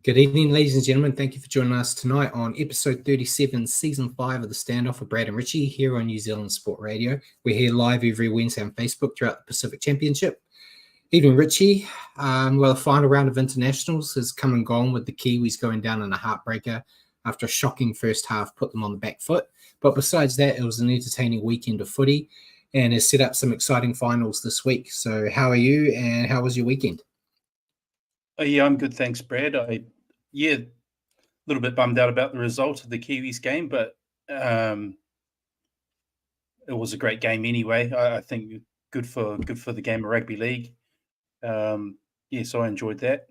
Good evening, ladies and gentlemen. Thank you for joining us tonight on episode 37, season 5 of the Standoff with Brad and Richie here on New Zealand Sport Radio. We're here live every Wednesday on Facebook throughout the Pacific Championship. Evening, Richie. The final round of internationals has come and gone with the Kiwis going down in a heartbreaker after a shocking first half put them on the back foot. But besides that, it was an entertaining weekend of footy and has set up some exciting finals this week. So how are you and how was your weekend? Yeah, I'm good, thanks, Brad. A little bit bummed out about the result of the Kiwis game, but it was a great game anyway. I think good for the game of rugby league. So I enjoyed that.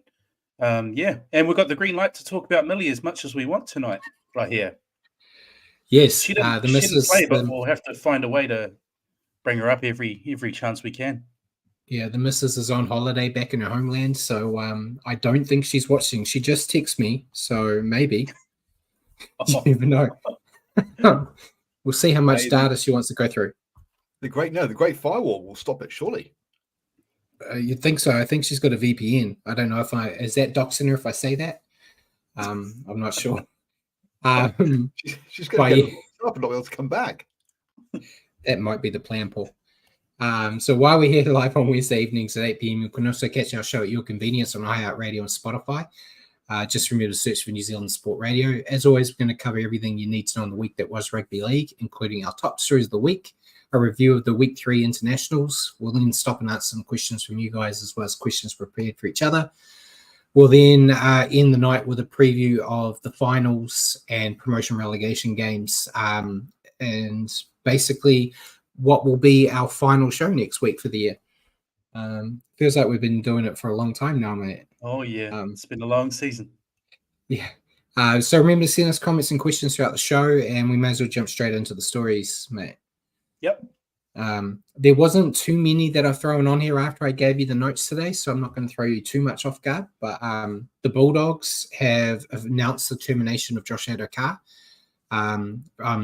And we've got the green light to talk about Millie as much as we want tonight, right here. Yes, she didn't play, but we'll have to find a way to bring her up every chance we can. Yeah, the missus is on holiday back in her homeland, so I don't think she's watching. She just texted me, so maybe. You never know. We'll see how much data she wants to go through. The Great Firewall will stop it, surely. You'd think so. I think she's got a VPN. I don't know is that doxing her if I say that? I'm not sure. She's going to get up and not be able to come back. That might be the plan, Paul. So while we're here live on Wednesday evenings at 8 p.m, you can also catch our show at your convenience on iHeartRadio and Spotify. Just remember to search for New Zealand Sport Radio. As always, we're going to cover everything you need to know on the week that was rugby league, including our top stories of the week, a review of the Week 3 internationals. We'll then stop and answer some questions from you guys as well as questions prepared for each other. We'll then end the night with a preview of the finals and promotion relegation games and basically what will be our final show next week for the year. Feels like we've been doing it for a long time now, mate. Oh, yeah. It's been a long season. Yeah. So remember to send us comments and questions throughout the show, and we may as well jump straight into the stories, mate. Yep. There wasn't too many that I've thrown on here after I gave you the notes today, so I'm not going to throw you too much off guard. But the Bulldogs have announced the termination of Josh Adokar.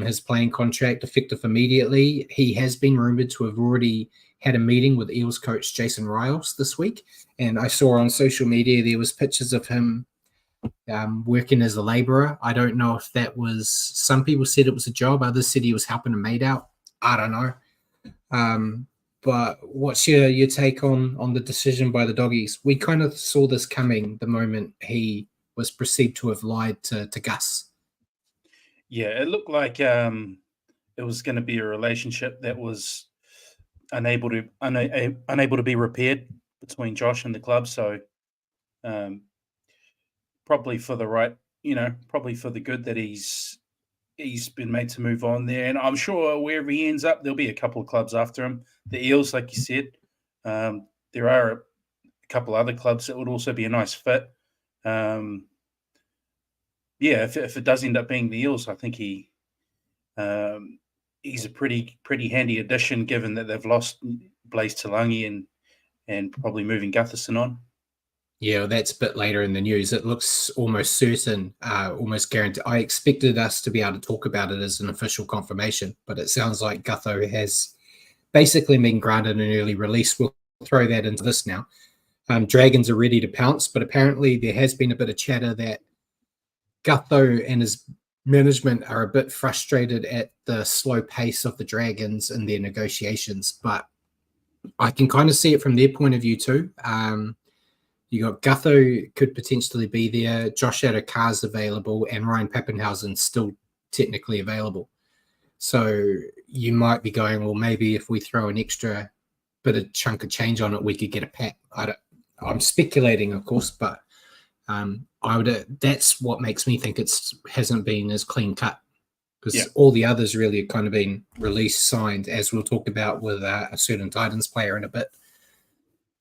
His playing contract effective immediately. He has been rumored to have already had a meeting with Eels coach Jason Riles this week, and I saw on social media there was pictures of him working as a labourer. I don't know if that was, some people said it was a job, others said he was helping a mate out. I don't know. But what's your take on the decision by the Doggies? We kind of saw this coming the moment he was perceived to have lied to Gus. Yeah, it looked like it was going to be a relationship that was unable to be repaired between Josh and the club. So probably for the right, probably for the good that he's been made to move on there. And I'm sure wherever he ends up, there'll be a couple of clubs after him. The Eels, like you said, there are a couple other clubs that would also be a nice fit. If it does end up being the Eels, I think he's a pretty handy addition, given that they've lost Blaise Talangi and probably moving Gutherson on. Yeah, that's a bit later in the news. It looks almost certain, almost guaranteed. I expected us to be able to talk about it as an official confirmation, but it sounds like Gutho has basically been granted an early release. We'll throw that into this now. Dragons are ready to pounce, but apparently there has been a bit of chatter that Gutho and his management are a bit frustrated at the slow pace of the Dragons in their negotiations, but I can kind of see it from their point of view too. You got Gutho could potentially be there, Josh Adokar's available, and Ryan Pappenhausen's still technically available. So you might be going, well, maybe if we throw an extra bit of chunk of change on it, we could get a pack. I'm speculating, of course, but that's what makes me think it hasn't been as clean cut, because all the others really have kind of been released, signed, as we'll talk about with a certain Titans player in a bit.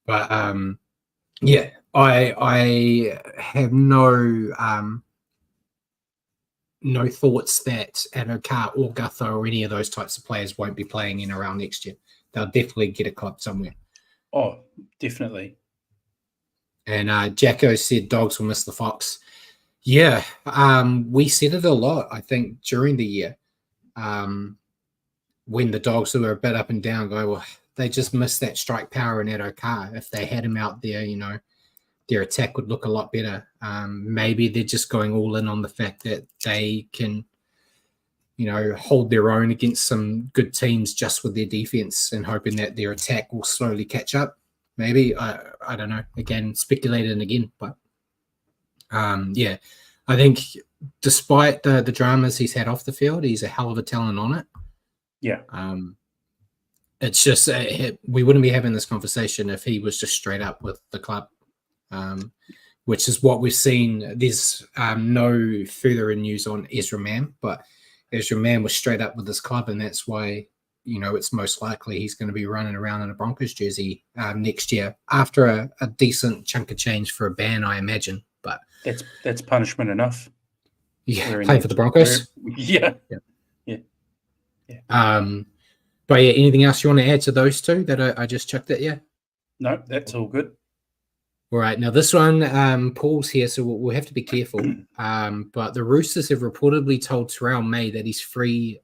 But I have no thoughts that Adokar or Gutho or any of those types of players won't be playing in around next year. They'll definitely get a club somewhere. Oh, definitely. And Jacko said dogs will miss the fox. Yeah, we said it a lot, I think, during the year. When the Dogs were a bit up and down, going, well, they just missed that strike power in Adokar. If they had him out there, their attack would look a lot better. Maybe they're just going all in on the fact that they can, hold their own against some good teams just with their defense and hoping that their attack will slowly catch up. Maybe. I don't know. Again, speculating again. But, I think despite the dramas he's had off the field, he's a hell of a talent on it. Yeah. It's just we wouldn't be having this conversation if he was just straight up with the club, which is what we've seen. There's no further news on Ezra Mann, but Ezra Mann was straight up with this club, and that's why it's most likely he's going to be running around in a Broncos jersey next year after a decent chunk of change for a ban, I imagine. But that's punishment enough. Yeah, playing for the Broncos. Yeah. But yeah, anything else you want to add to those two that I just chucked at you? No, that's all good. All right. Now this one, Paul's here, so we'll have to be careful. But the Roosters have reportedly told Terrell May that he's free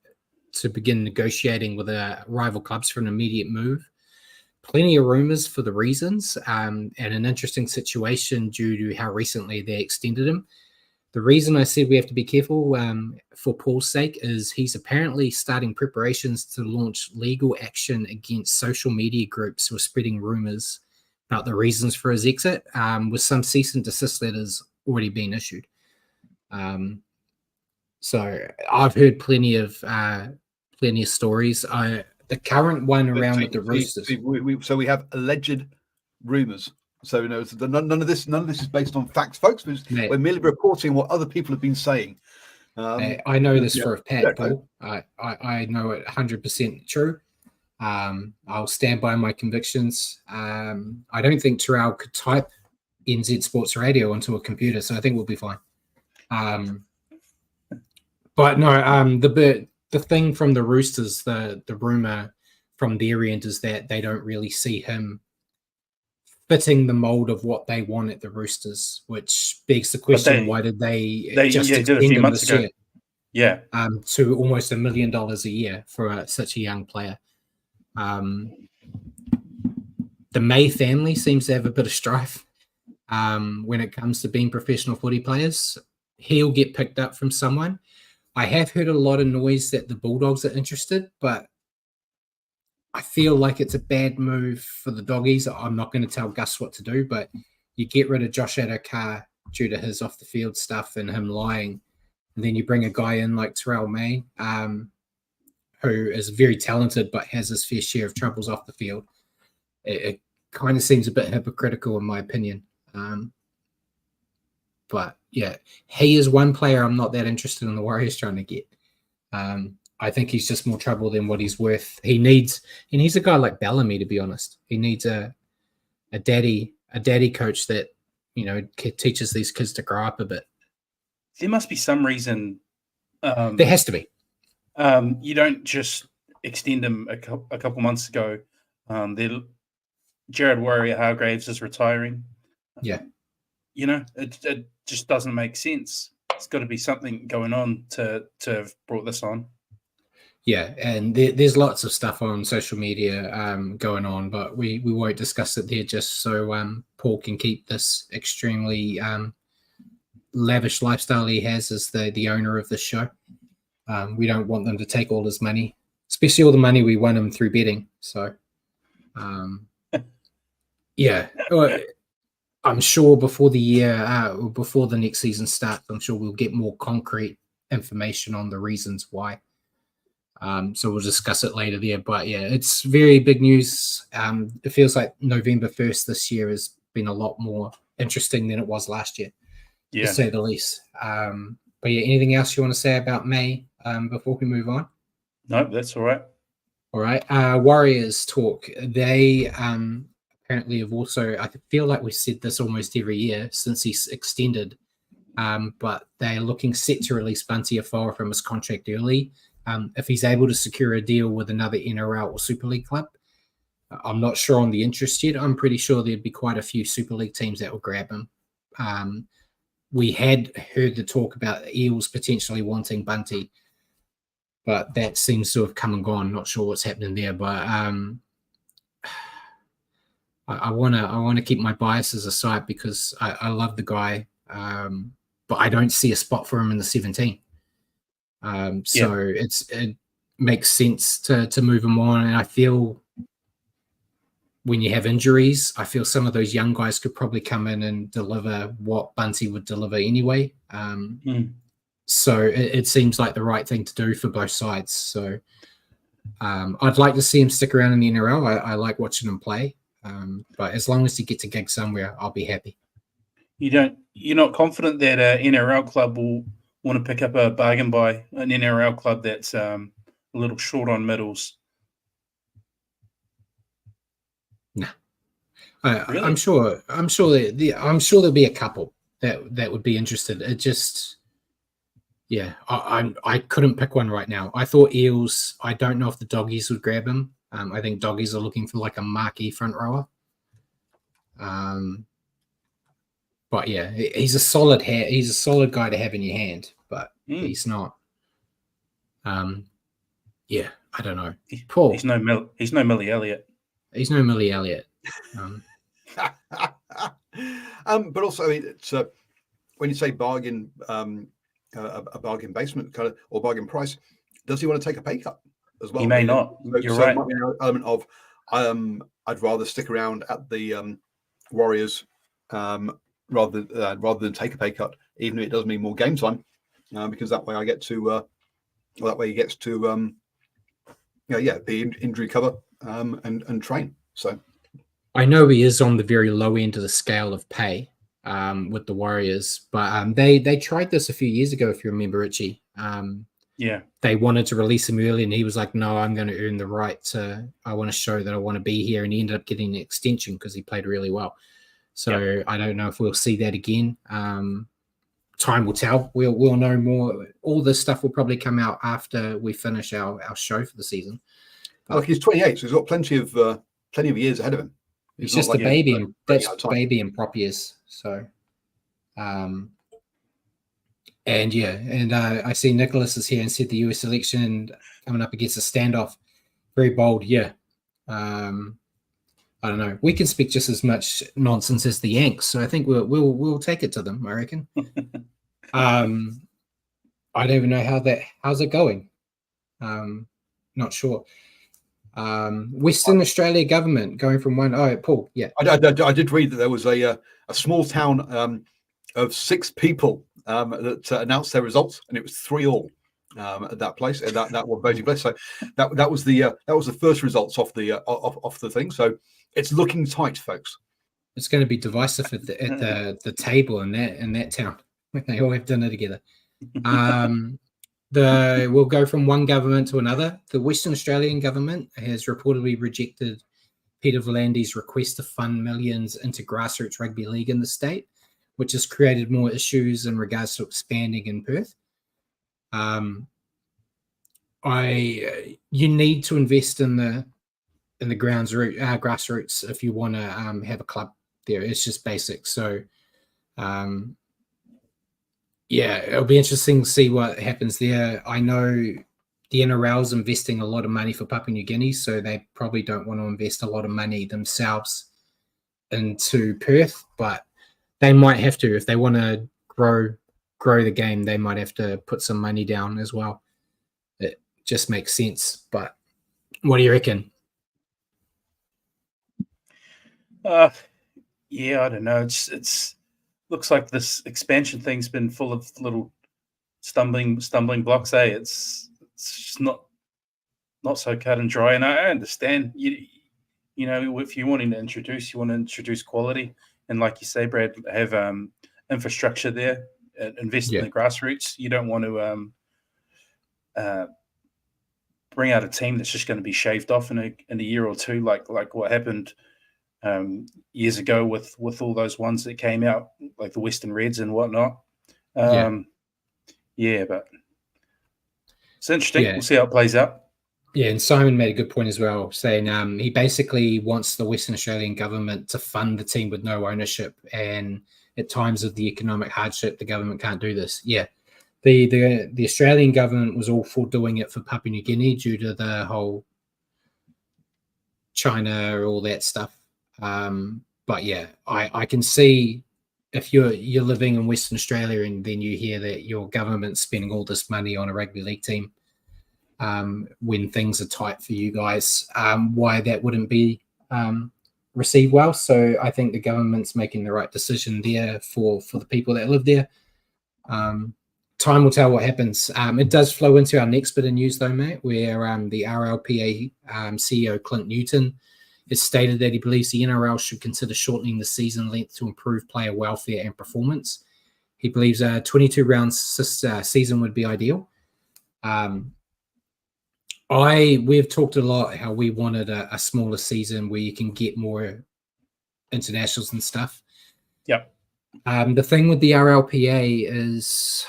to begin negotiating with rival clubs for an immediate move. Plenty of rumors for the reasons, and an interesting situation due to how recently they extended him. The reason I said we have to be careful for Paul's sake is he's apparently starting preparations to launch legal action against social media groups who are spreading rumors about the reasons for his exit, with some cease and desist letters already being issued. So I've heard plenty of stories. The current one around with the Roosters. So we have alleged rumors. So none of this is based on facts, folks. We're merely reporting what other people have been saying. I know this for a fact, Paul. I know it 100% true. I'll stand by my convictions. I don't think Terrell could type NZ Sports Radio onto a computer, so I think we'll be fine. But no, the thing from the Roosters, the rumor from their end is that they don't really see him fitting the mold of what they want at the Roosters, which begs the question: why did they just did a few months ago? Year, to almost $1 million a year for such a young player. The May family seems to have a bit of strife when it comes to being professional footy players. He'll get picked up from someone. I have heard a lot of noise that the Bulldogs are interested, but I feel like it's a bad move for the Doggies. I'm not going to tell Gus what to do, but you get rid of Josh Adokar due to his off-the-field stuff and him lying, and then you bring a guy in like Terrell May, who is very talented but has his fair share of troubles off the field. It kind of seems a bit hypocritical in my opinion. But yeah, he is one player I'm not that interested in the Warriors trying to get. I think he's just more trouble than what he's worth. He needs a guy like Bellamy, to be honest. He needs a daddy coach that, teaches these kids to grow up a bit. There must be some reason. There has to be. You don't just extend him a couple months ago. Jared Warrior-Hargraves is retiring. Yeah. It just doesn't make sense. It's got to be something going on to have brought this on. Yeah, and there's lots of stuff on social media going on, but we won't discuss it there just so Paul can keep this extremely lavish lifestyle he has as the owner of this show. We don't want them to take all his money, especially all the money we won him through betting. So, yeah, I'm sure before the next season starts, I'm sure we'll get more concrete information on the reasons why. So we'll discuss it later there. But yeah, it's very big news. It feels like November 1st this year has been a lot more interesting than it was last year, to say the least. But yeah, anything else you want to say about May before we move on? No, that's all right. All right. Warriors talk. They apparently have also, I feel like we've said this almost every year since he's extended, but they're looking set to release Bunty Afoa from his contract early. If he's able to secure a deal with another NRL or Super League club. I'm not sure on the interest yet. I'm pretty sure there'd be quite a few Super League teams that will grab him. We had heard the talk about Eels potentially wanting Bunty, but that seems to have come and gone. Not sure what's happening there, but I wanna keep my biases aside because I love the guy, but I don't see a spot for him in the 17. So it makes sense to move him on, and I feel when you have injuries, I feel some of those young guys could probably come in and deliver what Bunty would deliver anyway. So it seems like the right thing to do for both sides. So I'd like to see him stick around in the NRL. I like watching him play, but as long as he gets a gig somewhere, I'll be happy. You're not confident that an NRL club will want to pick up a bargain by an NRL club that's a little short on middles? No, Really? I'm sure there'll be a couple that would be interested. It just, yeah, I couldn't pick one right now. I thought Eels. I don't know if the Doggies would grab him. I think Doggies are looking for like a marquee front rower. But yeah, he's a solid he's a solid guy to have in your hand, but he's not. Yeah, I don't know. Paul. He's no Millie Elliott. He's no Millie Elliott. But also, I mean, it's when you say bargain, a bargain basement kind of or bargain price, does he want to take a pay cut as well? He may not. You're right. It might be an element of I'd rather stick around at the Warriors rather than take a pay cut, even if it does mean more game time, because that way I get to that way he gets to the injury cover and train. So I know he is on the very low end of the scale of pay with the Warriors, but they tried this a few years ago, if you remember, Richie. They wanted to release him early, and he was like, "No, I'm going to earn the right to. I want to show that I want to be here," and he ended up getting an extension because he played really well. So I don't know if we'll see that again. Time will tell. We'll know more. All this stuff will probably come out after we finish our show for the season. But look, he's 28, so he's got plenty of years ahead of him. He's just a baby, and that's baby and prop years. So, and I see Nicholas is here and said the US election coming up against a standoff. Very bold, yeah. I don't know. We can speak just as much nonsense as the Yanks, so I think we'll take it to them. I reckon. I don't even know how's it going. Not sure. Western Australia government going from one. Oh, Paul, yeah. I did read that there was a small town of 6 people that announced their results, and it was 3-3 at that place, and that was voting place. So that was the first results off the thing. So it's looking tight, folks. It's going to be divisive at the table in that town when they all have dinner together. We'll go from one government to another. The Western Australian government has reportedly rejected Peter Volandi's request to fund millions into grassroots rugby league in the state, which has created more issues in regards to expanding in Perth. You need to invest in the grassroots if you want to have a club there. It's just basic. So, it'll be interesting to see what happens there. I know the NRL is investing a lot of money for Papua New Guinea, so they probably don't want to invest a lot of money themselves into Perth, but they might have to if they want to grow the game. They might have to put some money down as well. It just makes sense. But what do you reckon? I don't know. It's looks like this expansion thing's been full of little stumbling blocks. It's just not so cut and dry. And I understand you know if you want to introduce quality, and like you say, Brad, have infrastructure there, invest in the grassroots. You don't want to bring out a team that's just going to be shaved off in a year or two, like what happened years ago with all those ones that came out, like the Western Reds and whatnot. But it's interesting. We'll see how it plays out. Yeah, and Simon made a good point as well, saying he basically wants the Western Australian government to fund the team with no ownership, and at times of the economic hardship, the government can't do this. Yeah, the Australian government was all for doing it for Papua New Guinea due to the whole China, all that stuff. But yeah, I can see if you're living in Western Australia and then you hear that your government's spending all this money on a rugby league team when things are tight for you guys, why that wouldn't be received well. So I think the government's making the right decision there for the people that live there. Time will tell what happens. It does flow into our next bit of news, though, mate, where the RLPA CEO Clint Newton has stated that he believes the NRL should consider shortening the season length to improve player welfare and performance. He believes a 22-round season would be ideal. We've talked a lot how we wanted a smaller season where you can get more internationals and stuff. Yep. The thing with the RLPA is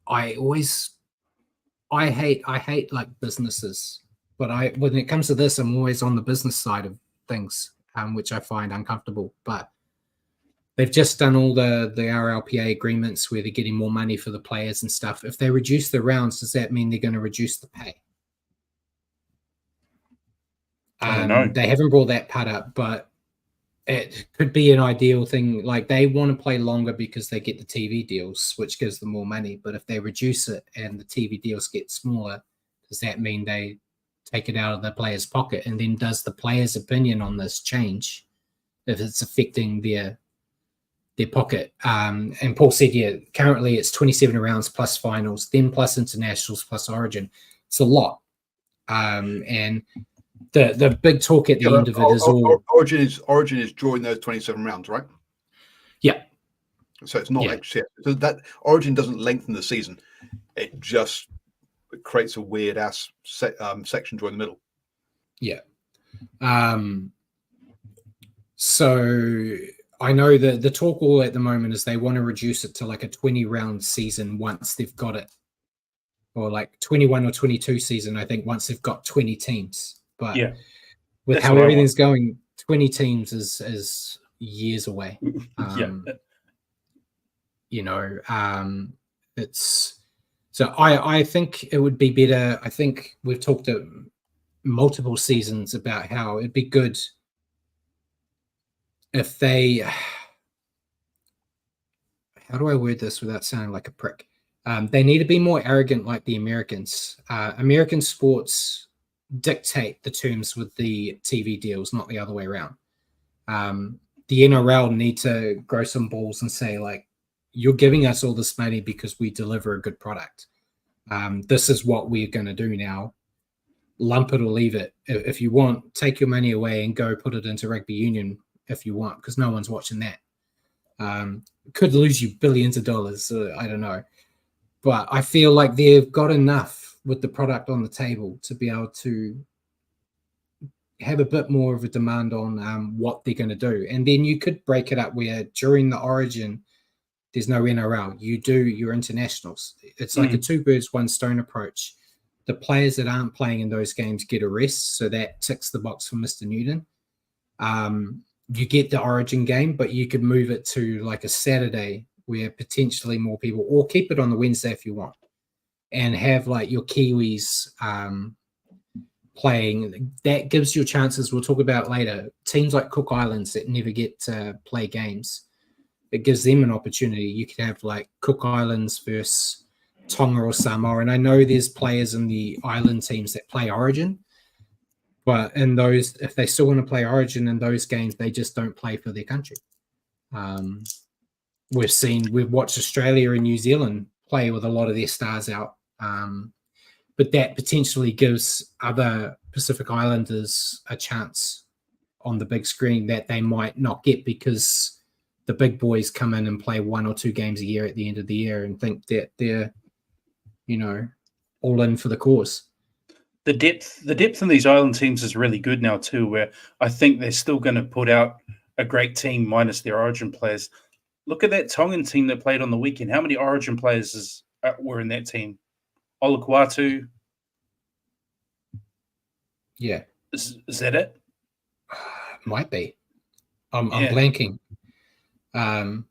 I hate like businesses, but when it comes to this, I'm always on the business side of things, which I find uncomfortable. But they've just done all the RLPA agreements where they're getting more money for the players and stuff. If they reduce the rounds, does that mean they're going to reduce the pay? I don't know. They haven't brought that part up, but it could be an ideal thing. Like they want to play longer because they get the TV deals, which gives them more money. But if they reduce it and the TV deals get smaller, does that mean they take it out of the player's pocket? And then does the player's opinion on this change if it's affecting their pocket? And Paul said, yeah, currently it's 27 rounds plus finals, then plus internationals plus Origin. It's a lot. And the big talk at the end of it is all Origin is drawing those 27 rounds, right? Yeah. So it's not actually so that Origin doesn't lengthen the season. It just creates a weird ass section during the middle. Yeah. So I know that the talk all at the moment is they want to reduce it to like a 20-round season once they've got it, or like 21 or 22 season, I think, once they've got 20 teams. But with how everything's going, 20 teams is years away. It's so I think it would be better. I think we've talked multiple seasons about how it'd be good if they, how do I word this without sounding like a prick? They need to be more arrogant like the Americans. American sports dictate the terms with the TV deals, not the other way around. The NRL need to grow some balls and say, like, you're giving us all this money because we deliver a good product. This is what we're going to do now. Lump it or leave it. If you want, take your money away and go put it into rugby union if you want, because no one's watching that. Could lose you billions of dollars. I don't know. But I feel like they've got enough with the product on the table to be able to have a bit more of a demand on what they're going to do. And then you could break it up where during the Origin, there's no NRL. You do your internationals. It's like a two birds, one stone approach. The players that aren't playing in those games get a rest, so that ticks the box for Mr. Newton. You get the Origin game, but you could move it to like a Saturday where potentially more people, or keep it on the Wednesday if you want, and have like your Kiwis playing. That gives you chances. We'll talk about later. Teams like Cook Islands that never get to play games, it gives them an opportunity. You could have like Cook Islands versus Tonga or Samoa. And I know there's players in the island teams that play Origin, but in those, if they still want to play Origin in those games, they just don't play for their country. We've watched Australia and New Zealand play with a lot of their stars out. But that potentially gives other Pacific Islanders a chance on the big screen that they might not get because the big boys come in and play 1 or 2 games a year at the end of the year and think that they're, all in for the cause. The depth in these island teams is really good now too, where I think they're still going to put out a great team minus their Origin players. Look at that Tongan team that played on the weekend. How many Origin players were in that team? Olakuatu. Yeah. Is that it? Might be. I'm blanking. And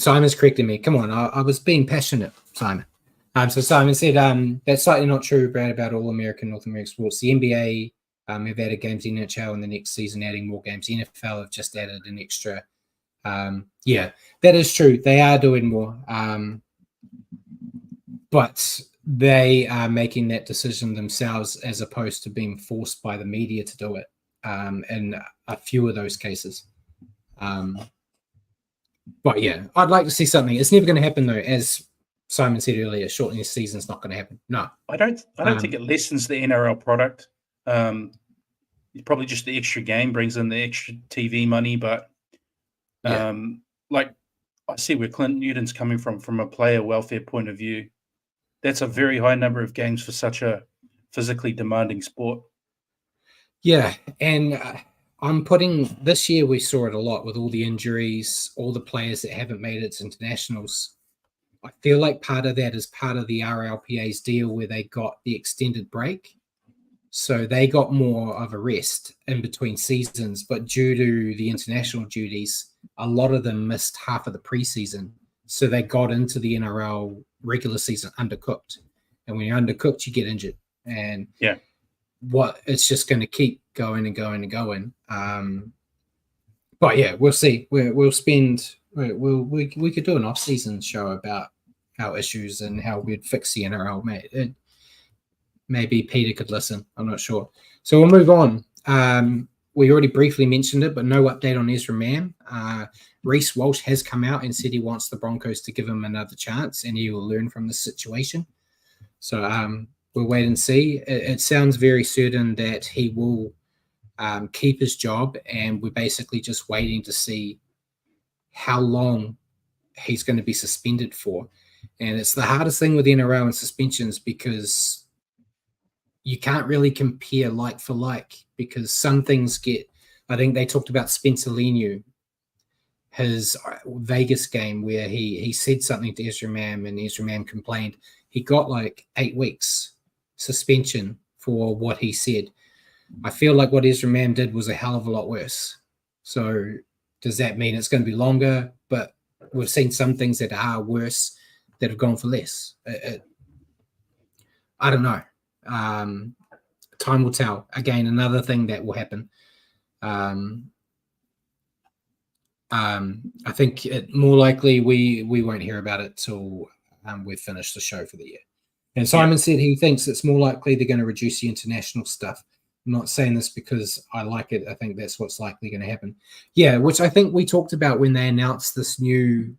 Simon's correcting me. Come on, I was being passionate, Simon. So Simon said that's slightly not true, Brad, about all American, North American sports. The NBA We've added games in NHL in the next season, adding more games. NFL have just added an extra. Yeah, that is true. They are doing more. But they are making that decision themselves as opposed to being forced by the media to do it in a few of those cases. But yeah, I'd like to see something. It's never going to happen, though. As Simon said earlier, shortening the season is not going to happen. No. I don't think it lessens the NRL product. Probably just the extra game brings in the extra TV money, but like I see where Clint Newton's coming from a player welfare point of view. That's a very high number of games for such a physically demanding sport. Yeah, and I'm putting this year, we saw it a lot with all the injuries, all the players that haven't made it to internationals. I feel like part of that is part of the RLPA's deal where they got the extended break. So they got more of a rest in between seasons, but due to the international duties, a lot of them missed half of the preseason. So they got into the NRL regular season undercooked. And when you're undercooked, you get injured. And it's just going to keep going and going and going. But yeah, we'll see. We could do an off-season show about our issues and how we'd fix the NRL, mate. Maybe Peter could listen. I'm not sure. So we'll move on. We already briefly mentioned it, but no update on Ezra Mam. Reece Walsh has come out and said he wants the Broncos to give him another chance and he will learn from the situation. So we'll wait and see. It sounds very certain that he will keep his job, and we're basically just waiting to see how long he's going to be suspended for. And it's the hardest thing with NRL and suspensions because you can't really compare like for like because some things get, I think they talked about Spencer Leniu, his Vegas game where he said something to Ezra Mam and Ezra Mam complained. He got like 8 weeks suspension for what he said. I feel like what Ezra Mam did was a hell of a lot worse. So does that mean it's going to be longer? But we've seen some things that are worse that have gone for less. I don't know. Time will tell. Again, another thing that will happen. I think more likely we won't hear about it till we've finished the show for the year. And Simon said he thinks it's more likely they're going to reduce the international stuff. I'm not saying this because I like it. I think that's what's likely going to happen. Yeah, which I think we talked about when they announced this new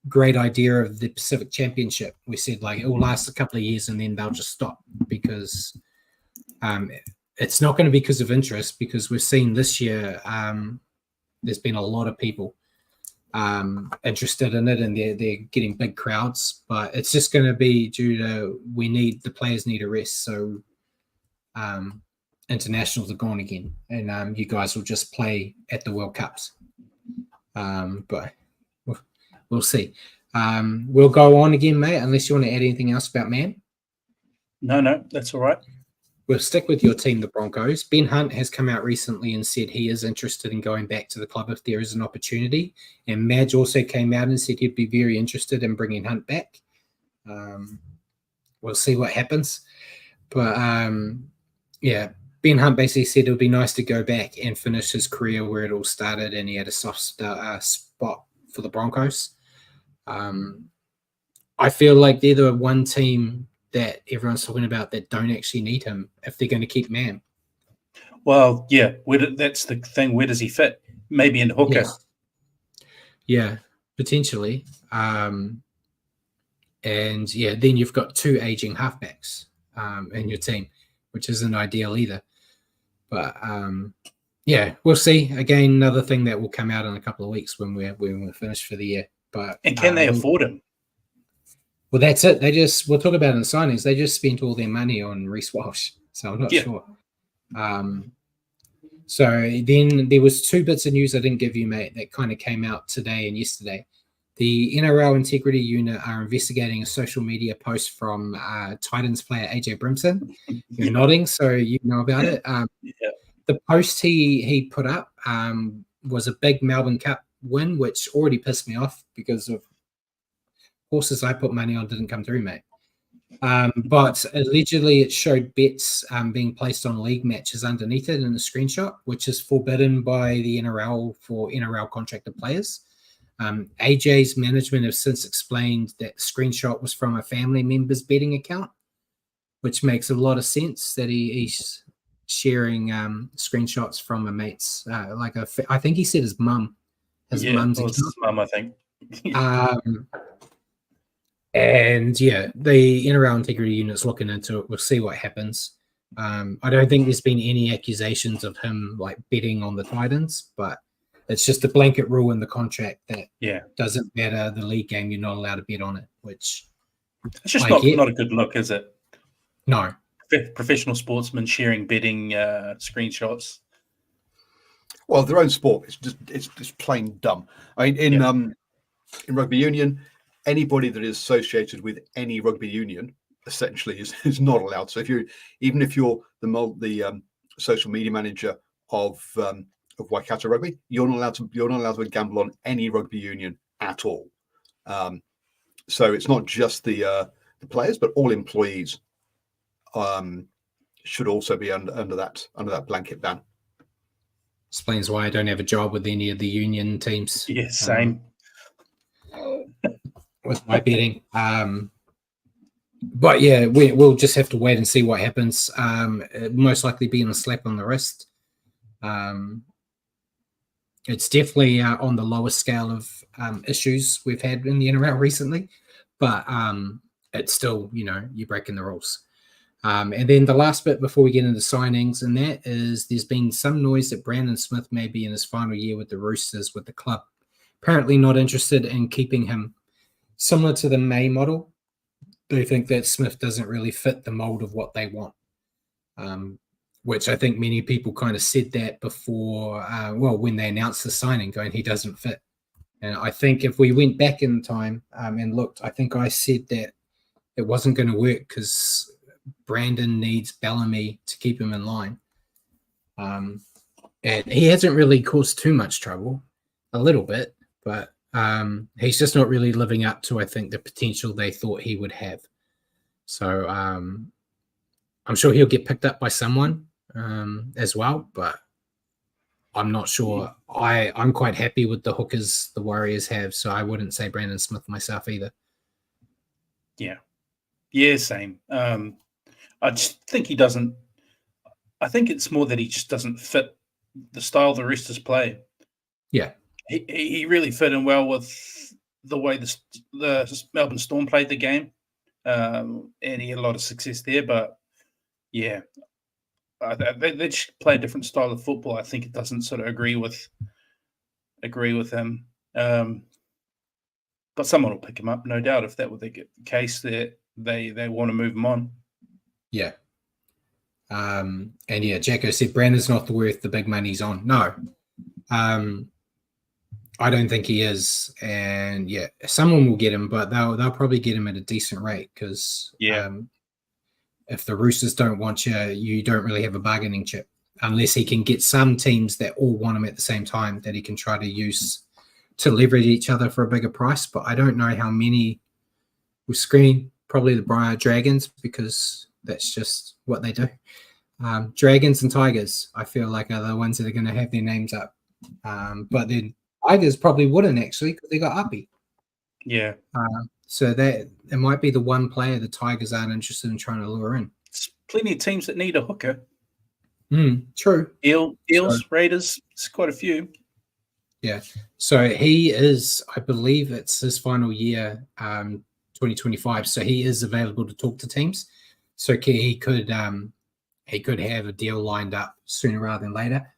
great idea of the Pacific Championship. We said like it will last a couple of years and then they'll just stop because it's not going to be because of interest, because we've seen this year there's been a lot of people interested in it and they're getting big crowds, but it's just going to be due to the players need a rest. So internationals are gone again and you guys will just play at the World Cups. But we'll see. We'll go on again, mate, unless you want to add anything else about Man. No, that's all right. We'll stick with your team, the Broncos. Ben Hunt has come out recently and said he is interested in going back to the club if there is an opportunity. And Madge also came out and said he'd be very interested in bringing Hunt back. We'll see what happens. But, Ben Hunt basically said it would be nice to go back and finish his career where it all started, and he had a soft spot for the Broncos. I feel like they're the one team that everyone's talking about that don't actually need him if they're going to keep Man. Well, yeah, that's the thing. Where does he fit? Maybe in hooker. Yeah, potentially. And then you've got 2 aging halfbacks in your team, which isn't ideal either. But we'll see. Again, another thing that will come out in a couple of weeks when we're finished for the year. But can they afford him? Well, that's it. We'll talk about it in the signings. They just spent all their money on Reece Walsh, so I'm not sure. So then there was 2 bits of news I didn't give you, mate, that kind of came out today and yesterday. The NRL Integrity Unit are investigating a social media post from Titans player AJ Brimson. You're nodding, so you know about it. The post he put up was a big Melbourne Cup win, which already pissed me off because of horses I put money on didn't come through, mate. But allegedly it showed bets being placed on league matches underneath it in a screenshot, which is forbidden by the NRL for NRL contracted players. AJ's management have since explained that the screenshot was from a family member's betting account, which makes a lot of sense that he's sharing screenshots from a mate's, I think he said his mum. His mum's account. His mum, I think. And yeah, the NRL integrity unit's looking into it. We'll see what happens. I don't think there's been any accusations of him like betting on the Titans, but it's just a blanket rule in the contract that doesn't matter the league game, you're not allowed to bet on it, which it's just not a good look, is it? No. Professional sportsmen sharing betting screenshots. Well, their own sport, it's just plain dumb. I mean, in rugby union, anybody that is associated with any rugby union essentially is not allowed. So even if you're the social media manager of Waikato Rugby, you're not allowed to gamble on any rugby union at all. So it's not just the players, but all employees should also be under that blanket ban. Explains why I don't have a job with any of the union teams. Yeah, same. With my betting. But yeah, we'll just have to wait and see what happens. It'll most likely being a slap on the wrist. It's definitely on the lowest scale of issues we've had in the NRL recently, but it's still, you're breaking the rules. And then the last bit before we get into signings, and that is there's been some noise that Brandon Smith may be in his final year with the Roosters with the club. Apparently not interested in keeping him. Similar to the May model, they think that Smith doesn't really fit the mold of what they want, which I think many people kind of said that before, when they announced the signing, going, he doesn't fit. And I think if we went back in time and looked, I think I said that it wasn't going to work because Brandon needs Bellamy to keep him in line. And he hasn't really caused too much trouble, a little bit, but he's just not really living up to, I think, the potential they thought he would have. So I'm sure he'll get picked up by someone as well, but I'm not sure. I'm quite happy with the hookers the Warriors have, so I wouldn't say Brandon Smith myself either. Yeah, same. I just think he doesn't. I think it's more that he just doesn't fit the style the Roosters play. Yeah. He really fit in well with the way the Melbourne Storm played the game, and he had a lot of success there. But yeah, they just play a different style of football. I think it doesn't sort of agree with him. But someone will pick him up, no doubt, if that were the case. That they want to move him on. Yeah. And yeah, Jacko said Brandon's not worth the big money he's on. No. I don't think he is. And yeah, someone will get him, but they'll probably get him at a decent rate because if the Roosters don't want you, you don't really have a bargaining chip unless he can get some teams that all want him at the same time that he can try to use to leverage each other for a bigger price. But I don't know how many will screen. Probably the Briar Dragons because that's just what they do. Dragons and Tigers, I feel like, are the ones that are going to have their names up. But then Tigers probably wouldn't actually because they got Uppy. Yeah. So that it might be the one player the Tigers aren't interested in trying to lure in. There's plenty of teams that need a hooker. True. Eels, Raiders, it's quite a few. Yeah. So he is, I believe it's his final year, 2025. So he is available to talk to teams. So he could have a deal lined up sooner rather than later.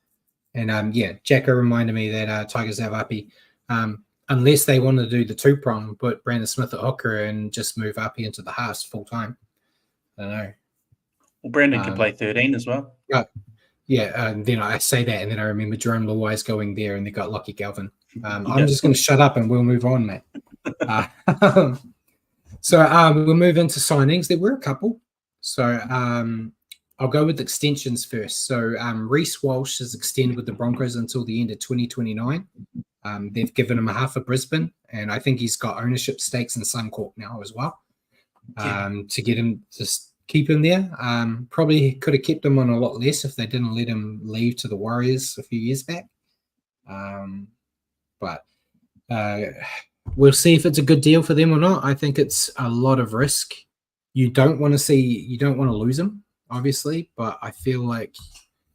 And Jacko reminded me that Tigers have Uppy. Unless they want to do the two-prong, put Brandon Smith at hooker and just move Uppy into the halves full-time. I don't know. Well, Brandon can play 13 as well. Then I say that, and then I remember Jerome Luai's going there, and they got Lockie Galvin. I'm just going to shut up, and we'll move on, mate. So we'll move into signings. There were a couple. So I'll go with extensions first. So Reece Walsh is extended with the Broncos until the end of 2029. They've given him a half of Brisbane, and I think he's got ownership stakes in Suncorp now as well. to get him, just keep him there. Probably could have kept him on a lot less if they didn't let him leave to the Warriors a few years back. But we'll see if it's a good deal for them or not. I think it's a lot of risk. You don't want to lose him, obviously, but I feel like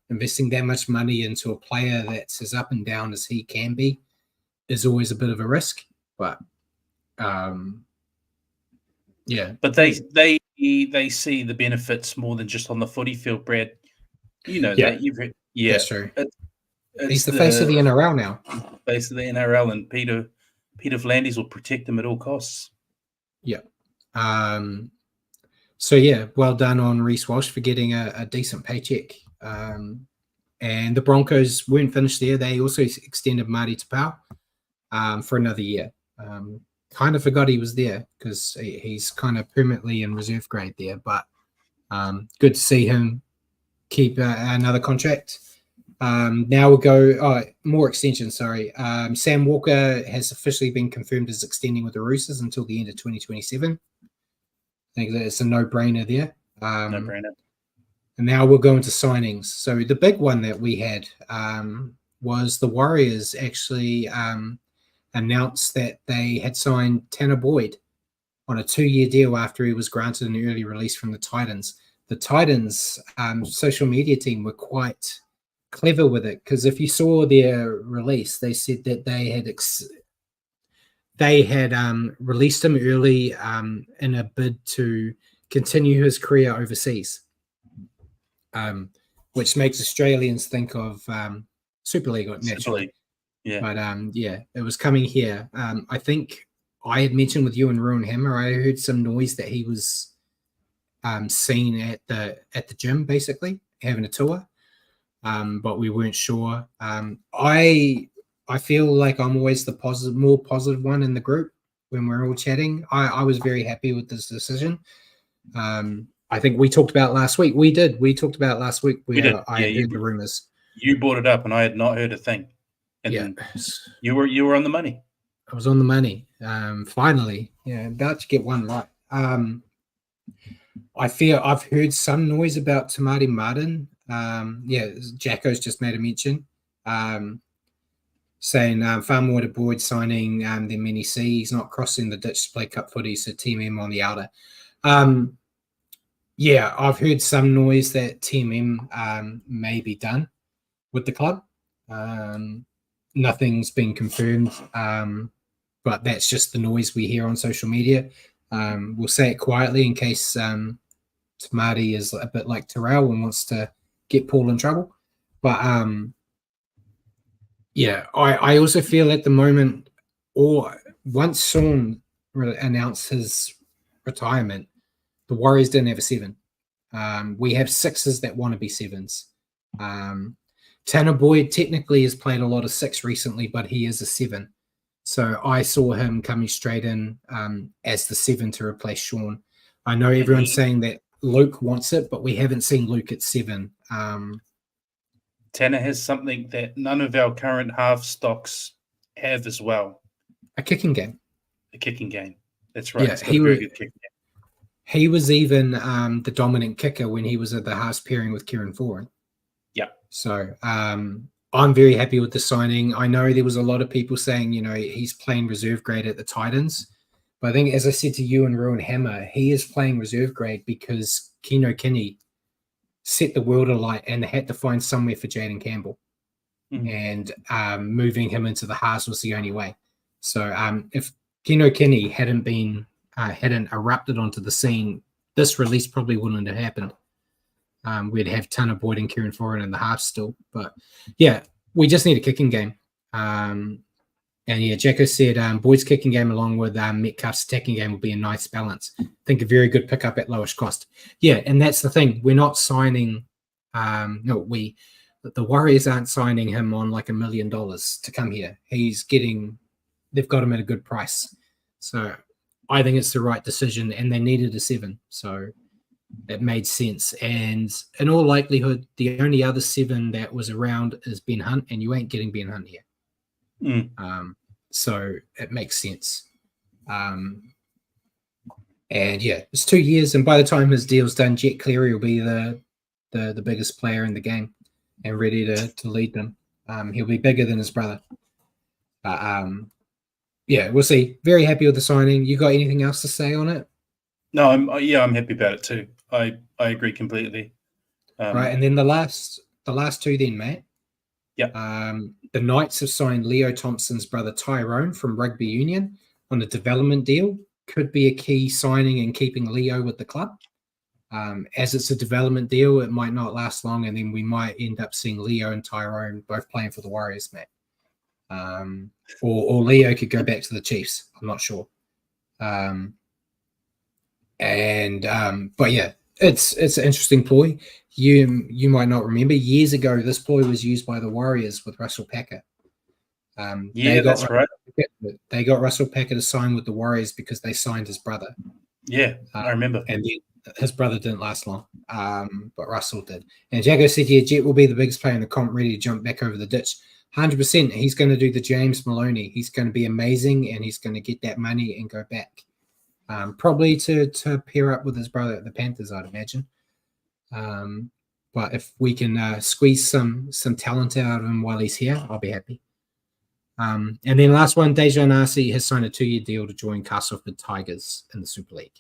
investing that much money into a player that's as up and down as he can be is always a bit of a risk. But yeah. But they see the benefits more than just on the footy field, Brad. You know that you've read. Yeah, that's true. He's the face of the NRL now. Face of the NRL, and Peter V'landys will protect him at all costs. Yeah. So yeah, well done on Reece Walsh for getting a decent paycheck. And the Broncos weren't finished there. They also extended Marty Tapau for another year. Kind of forgot he was there because he's kind of permanently in reserve grade there. But good to see him keep another contract. Now we'll go more extension. Sorry, Sam Walker has officially been confirmed as extending with the Roosters until the end of 2027. I think that it's a no-brainer there. No-brainer. And now we'll go into signings. So the big one that we had was the Warriors actually announced that they had signed Tanner Boyd on a 2-year deal after he was granted an early release from the Titans. The Titans social media team were quite clever with it, because if you saw their release, they said that they had released him early in a bid to continue his career overseas, which makes Australians think of Super League naturally. Yeah. But it was coming here. I think I had mentioned with you and Ruin Hammer, I heard some noise that he was seen at the gym, basically having a tour. But we weren't sure. I feel like I'm always the more positive one in the group when we're all chatting. I was very happy with this decision. I think we talked about last week. We talked about last week. I heard the rumors. You brought it up, and I had not heard a thing. And you were on the money. I was on the money. Finally, about to get one right. I feel I've heard some noise about Tamati Martin. Jacko's just made a mention, saying far more to Boyd signing than many see. He's not crossing the ditch to play cup footy, so Team M on the outer. I've heard some noise that Team M may be done with the club. Nothing's been confirmed, but that's just the noise we hear on social media. We'll say it quietly in case Tamati is a bit like Terrell and wants to get Paul in trouble. But I also feel at the moment, or once Sean announced his retirement, the Warriors didn't have a 7. We have 6s that want to be 7s. Tanner Boyd technically has played a lot of 6 recently, but he is a 7. So I saw him coming straight in as the 7 to replace Sean. I know everyone's saying that Luke wants it, but we haven't seen Luke at 7. Tanner has something that none of our current half stocks have as well. A kicking game. A kicking game. That's right. Yeah, he's got a very good kicking game. He was even the dominant kicker when he was at the halves pairing with Kieran Foran. Yeah. So I'm very happy with the signing. I know there was a lot of people saying, he's playing reserve grade at the Titans. But I think, as I said to you and Ruin Hammer, he is playing reserve grade because Keno Kinney set the world alight and had to find somewhere for Jaden Campbell. Mm-hmm. And moving him into the halves was the only way. So if Keno Kinney hadn't erupted onto the scene, this release probably wouldn't have happened. We'd have Tanner Boyd and Kieran Foran in the half still. But, we just need a kicking game. Jacko said Boyd's kicking game along with Metcalf's attacking game will be a nice balance. I think a very good pickup at lowest cost. Yeah, and that's the thing. We're not signing the Warriors aren't signing him on like $1 million to come here. They've got him at a good price. So I think it's the right decision, and they needed a 7. So it made sense. And in all likelihood, the only other 7 that was around is Ben Hunt, and you ain't getting Ben Hunt here. So it makes sense. And yeah, it's 2 years, and by the time his deal's done, Jet Cleary will be the biggest player in the game and ready to lead them. He'll be bigger than his brother. Yeah, we'll see. Very happy with the signing. You got anything else to say on it? No, I'm happy about it too. I agree completely. Right, and then the last two, then, Matt. Yeah. The Knights have signed Leo Thompson's brother Tyrone from Rugby Union on a development deal. Could be a key signing in keeping Leo with the club. As it's a development deal, it might not last long, and then we might end up seeing Leo and Tyrone both playing for the Warriors, Matt. Or Leo could go back to the Chiefs. I'm not sure. But yeah, it's an interesting ploy. You might not remember, years ago this ploy was used by the Warriors with Russell Packer. That's right. They got Russell Packer to sign with the Warriors because they signed his brother. Yeah, I remember. And then his brother didn't last long, but Russell did. And Jago said here, Jet will be the biggest player in the comp, ready to jump back over the ditch. 100%. He's going to do the James Maloney. He's going to be amazing, and he's going to get that money and go back. Probably to pair up with his brother at the Panthers, I'd imagine. But if we can squeeze some talent out of him while he's here, I'll be happy. And then last one, Dejan Arce has signed a 2-year deal to join Castleford Tigers in the Super League.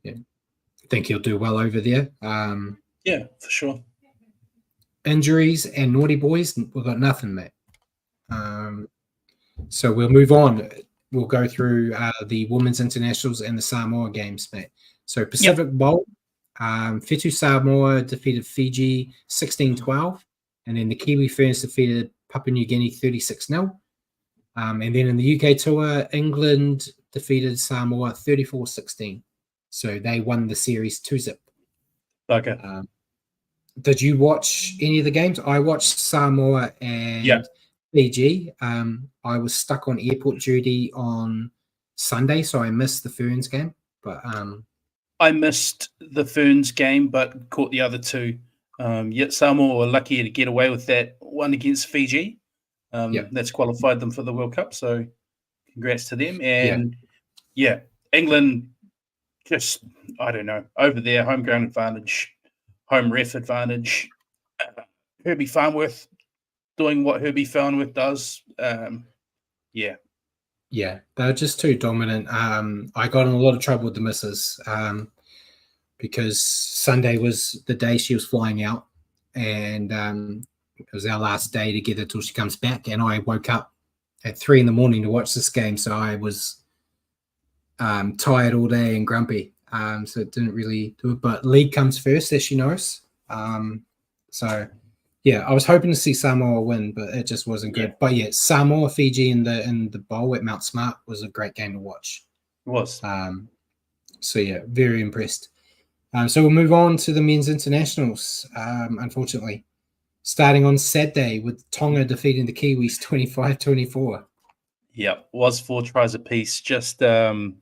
Yeah, I think he'll do well over there. Yeah, for sure. Injuries and naughty boys, we've got nothing, mate. So we'll move on. We'll go through the women's internationals and the Samoa games, mate. So Pacific Bowl, Fetu Samoa defeated Fiji 16-12. And then the Kiwi Ferns defeated Papua New Guinea 36-0. And then in the UK Tour, England defeated Samoa 34-16. So they won the series 2-0. Okay. Did you watch any of the games? I watched Samoa and Fiji. I was stuck on airport duty on Sunday, so I missed the Ferns game. But I missed the Ferns game, but caught the other two. Yet Samoa were lucky to get away with that one against Fiji. That's qualified them for the World Cup, so congrats to them. And England just, I don't know, over there, home ground advantage, home ref advantage. Herbie Farnworth doing what Herbie Farnworth does. Yeah, they're just too dominant. I got in a lot of trouble with the missus because Sunday was the day she was flying out, and it was our last day together till she comes back. And I woke up at 3 a.m. to watch this game, so I was tired all day and grumpy. So it didn't really do it. But league comes first, as she knows. So yeah, I was hoping to see Samoa win, but it just wasn't good. But yeah, Samoa Fiji in the bowl at Mount Smart was a great game to watch. It was. So yeah, very impressed. So we'll move on to the men's internationals. Unfortunately, starting on Saturday with Tonga defeating the Kiwis 25-24. Yeah, was 4 tries apiece. Just a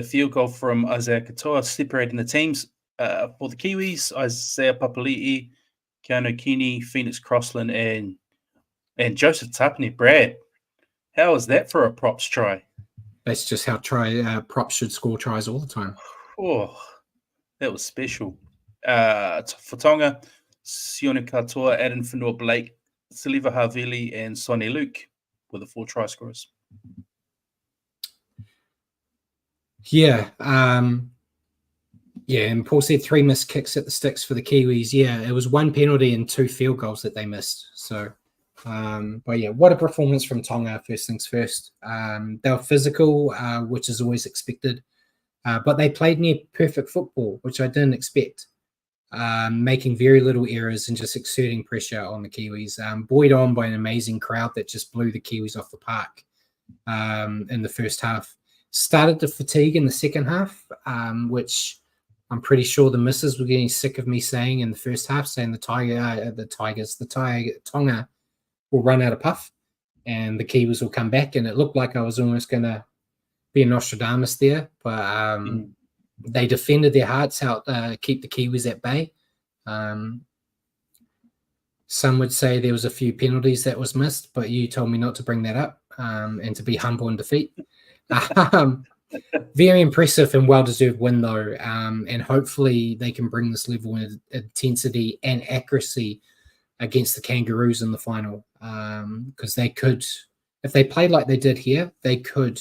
field goal from Isaiah Katoa separating the teams. For the Kiwis, Isaiah Papali'i, Keanu Kini, Phoenix Crossland, and Joseph Tapani. Brad, how was that for a props try? That's just how props should score tries all the time. Oh, that was special. For Tonga, Sione Katoa, Adam Whenua Blake, Siliva Havili, and Sonny Luke were the 4 try scorers. Yeah. And Paul said 3 missed kicks at the sticks for the Kiwis. Yeah, it was 1 penalty and 2 field goals that they missed. So, but yeah, what a performance from Tonga, first things first. They were physical, which is always expected. But they played near perfect football, which I didn't expect, making very little errors and just exerting pressure on the Kiwis. Buoyed on by an amazing crowd that just blew the Kiwis off the park in the first half. Started to fatigue in the second half, which I'm pretty sure the missus were getting sick of me saying in the first half, saying Tonga will run out of puff and the Kiwis will come back. And it looked like I was almost going to be a Nostradamus there, but they defended their hearts out, keep the Kiwis at bay. Some would say there was a few penalties that was missed, but you told me not to bring that up. and to be humble in defeat. Very impressive and well-deserved win, though, and hopefully they can bring this level of intensity and accuracy against the Kangaroos in the final, because they could, if they played like they did here, they could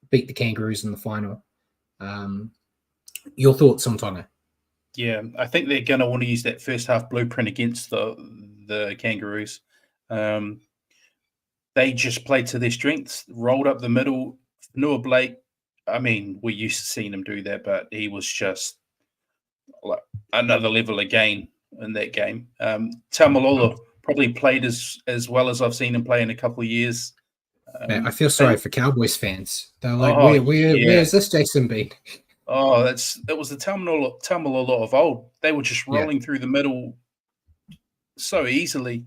beat the Kangaroos in the final. Your thoughts on Tonga? Yeah, I think they're going to want to use that first half blueprint against the Kangaroos. They just played to their strengths, rolled up the middle. Noah Blake, I mean, we're used to seeing him do that, but he was just like another level again in that game. Tamalolo probably played as well as I've seen him play in a couple of years. Man, I feel sorry for Cowboys fans. They're like, where's this Jason been? Oh, it was the Tamalolo of old. They were just rolling through the middle so easily.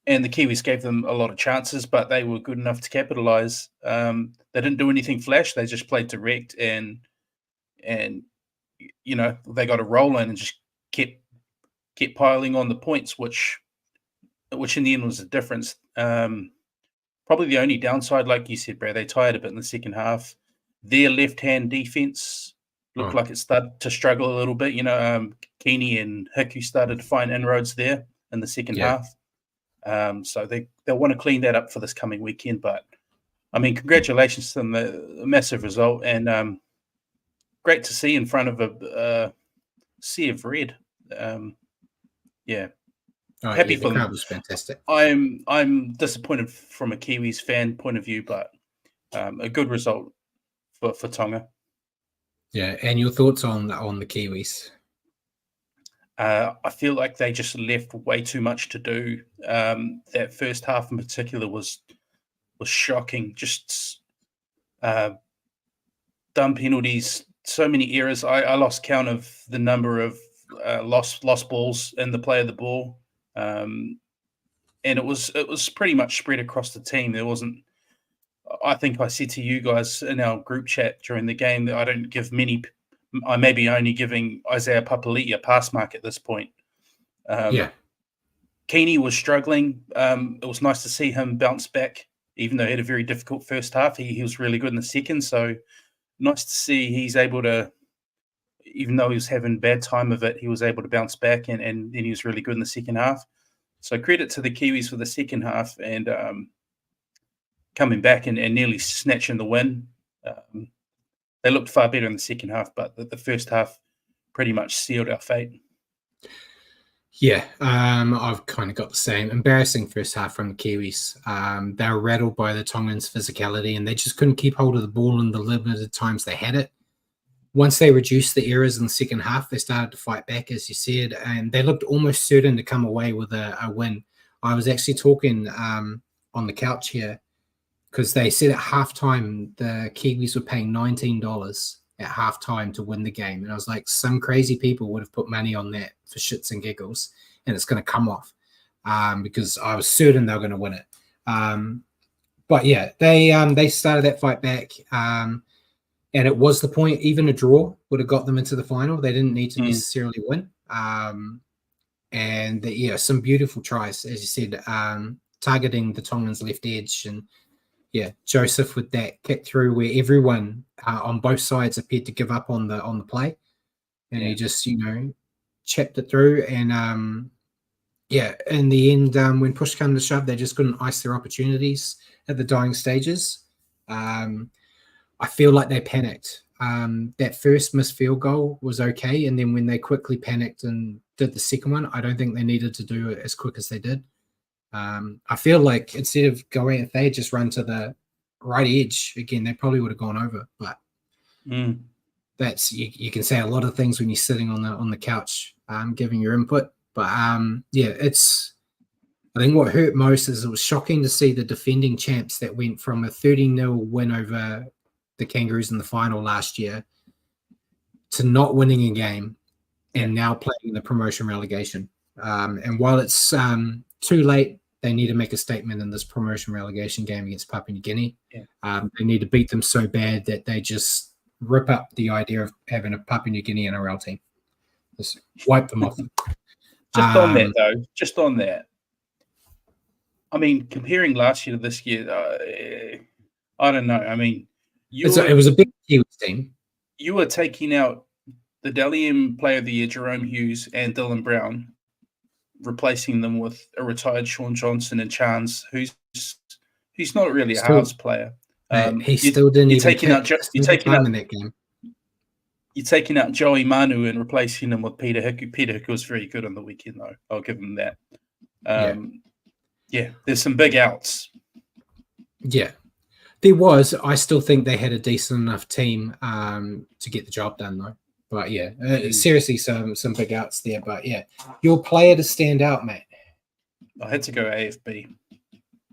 And the Kiwis gave them a lot of chances, but they were good enough to capitalize. They didn't do anything flash. They just played direct, and you know, they got a roll in and just kept piling on the points, which in the end was the difference. Probably the only downside, like you said, Brad, they tired a bit in the second half. Their left-hand defense looked like it started to struggle a little bit. You know, Keeney and Hiku started to find inroads there in the second half. So they'll want to clean that up for this coming weekend. But, I mean, congratulations to them, a massive result, and great to see in front of a sea of red. Happy for them. The crowd was fantastic. I'm disappointed from a Kiwis fan point of view, but a good result for Tonga. Yeah, and your thoughts on the Kiwis? I feel like they just left way too much to do. That first half in particular was shocking. Just dumb penalties, so many errors. I lost count of the number of lost balls in the play of the ball, and it was pretty much spread across the team. There wasn't. I think I said to you guys in our group chat during the game that I don't give many. I may be only giving Isaiah Papali'i a pass mark at this point. Keeney was struggling. It was nice to see him bounce back, even though he had a very difficult first half. He was really good in the second. So nice to see he's able to, even though he was having bad time of it, he was able to bounce back and then he was really good in the second half. So credit to the Kiwis for the second half and coming back and nearly snatching the win. They looked far better in the second half, but the first half pretty much sealed our fate. Yeah, I've kind of got the same. Embarrassing first half from the Kiwis. They were rattled by the Tongans' physicality, and they just couldn't keep hold of the ball in the limited times they had it. Once they reduced the errors in the second half, they started to fight back, as you said, and they looked almost certain to come away with a win. I was actually talking on the couch here, because they said at halftime the Kiwis were paying $19 at halftime to win the game. And I was like, some crazy people would have put money on that for shits and giggles, and it's going to come off because I was certain they were going to win it. But yeah, they started that fight back, and it was the point. Even a draw would have got them into the final. They didn't need to necessarily win. And some beautiful tries, as you said, targeting the Tongans' left edge, and Joseph with that kick through where everyone on both sides appeared to give up on the play, and he just chapped it through. And in the end, when push came to shove, they just couldn't ice their opportunities at the dying stages. I feel like they panicked. That first missed field goal was okay, and then when they quickly panicked and did the second one, I don't think they needed to do it as quick as they did. I feel like instead of going, if they had just run to the right edge again, they probably would have gone over. But that's you can say a lot of things when you're sitting on the couch, giving your input. But I think what hurt most is it was shocking to see the defending champs that went from a 30-0 win over the Kangaroos in the final last year to not winning a game and now playing in the promotion relegation. And while it's too late, they need to make a statement in this promotion relegation game against Papua New Guinea. They need to beat them so bad that they just rip up the idea of having a Papua New Guinea NRL team. Just wipe them off. Just on that, I mean, comparing last year to this year, I don't know. I mean, It was a big Kiwis team. You were taking out the Dalian Player of the Year, Jerome Hughes, and Dylan Brown, replacing them with a retired Sean Johnson and Chance, who's not really a halves player. He still didn't even taking out in that game. You're taking out Joey Manu and replacing him with Peter Hiku. Peter Hiku was very good on the weekend, though. I'll give him that. Yeah, there's some big outs. Yeah, there was. I still think they had a decent enough team to get the job done, though. But yeah, seriously, some big outs there. But yeah, your player to stand out, mate. I had to go AFB.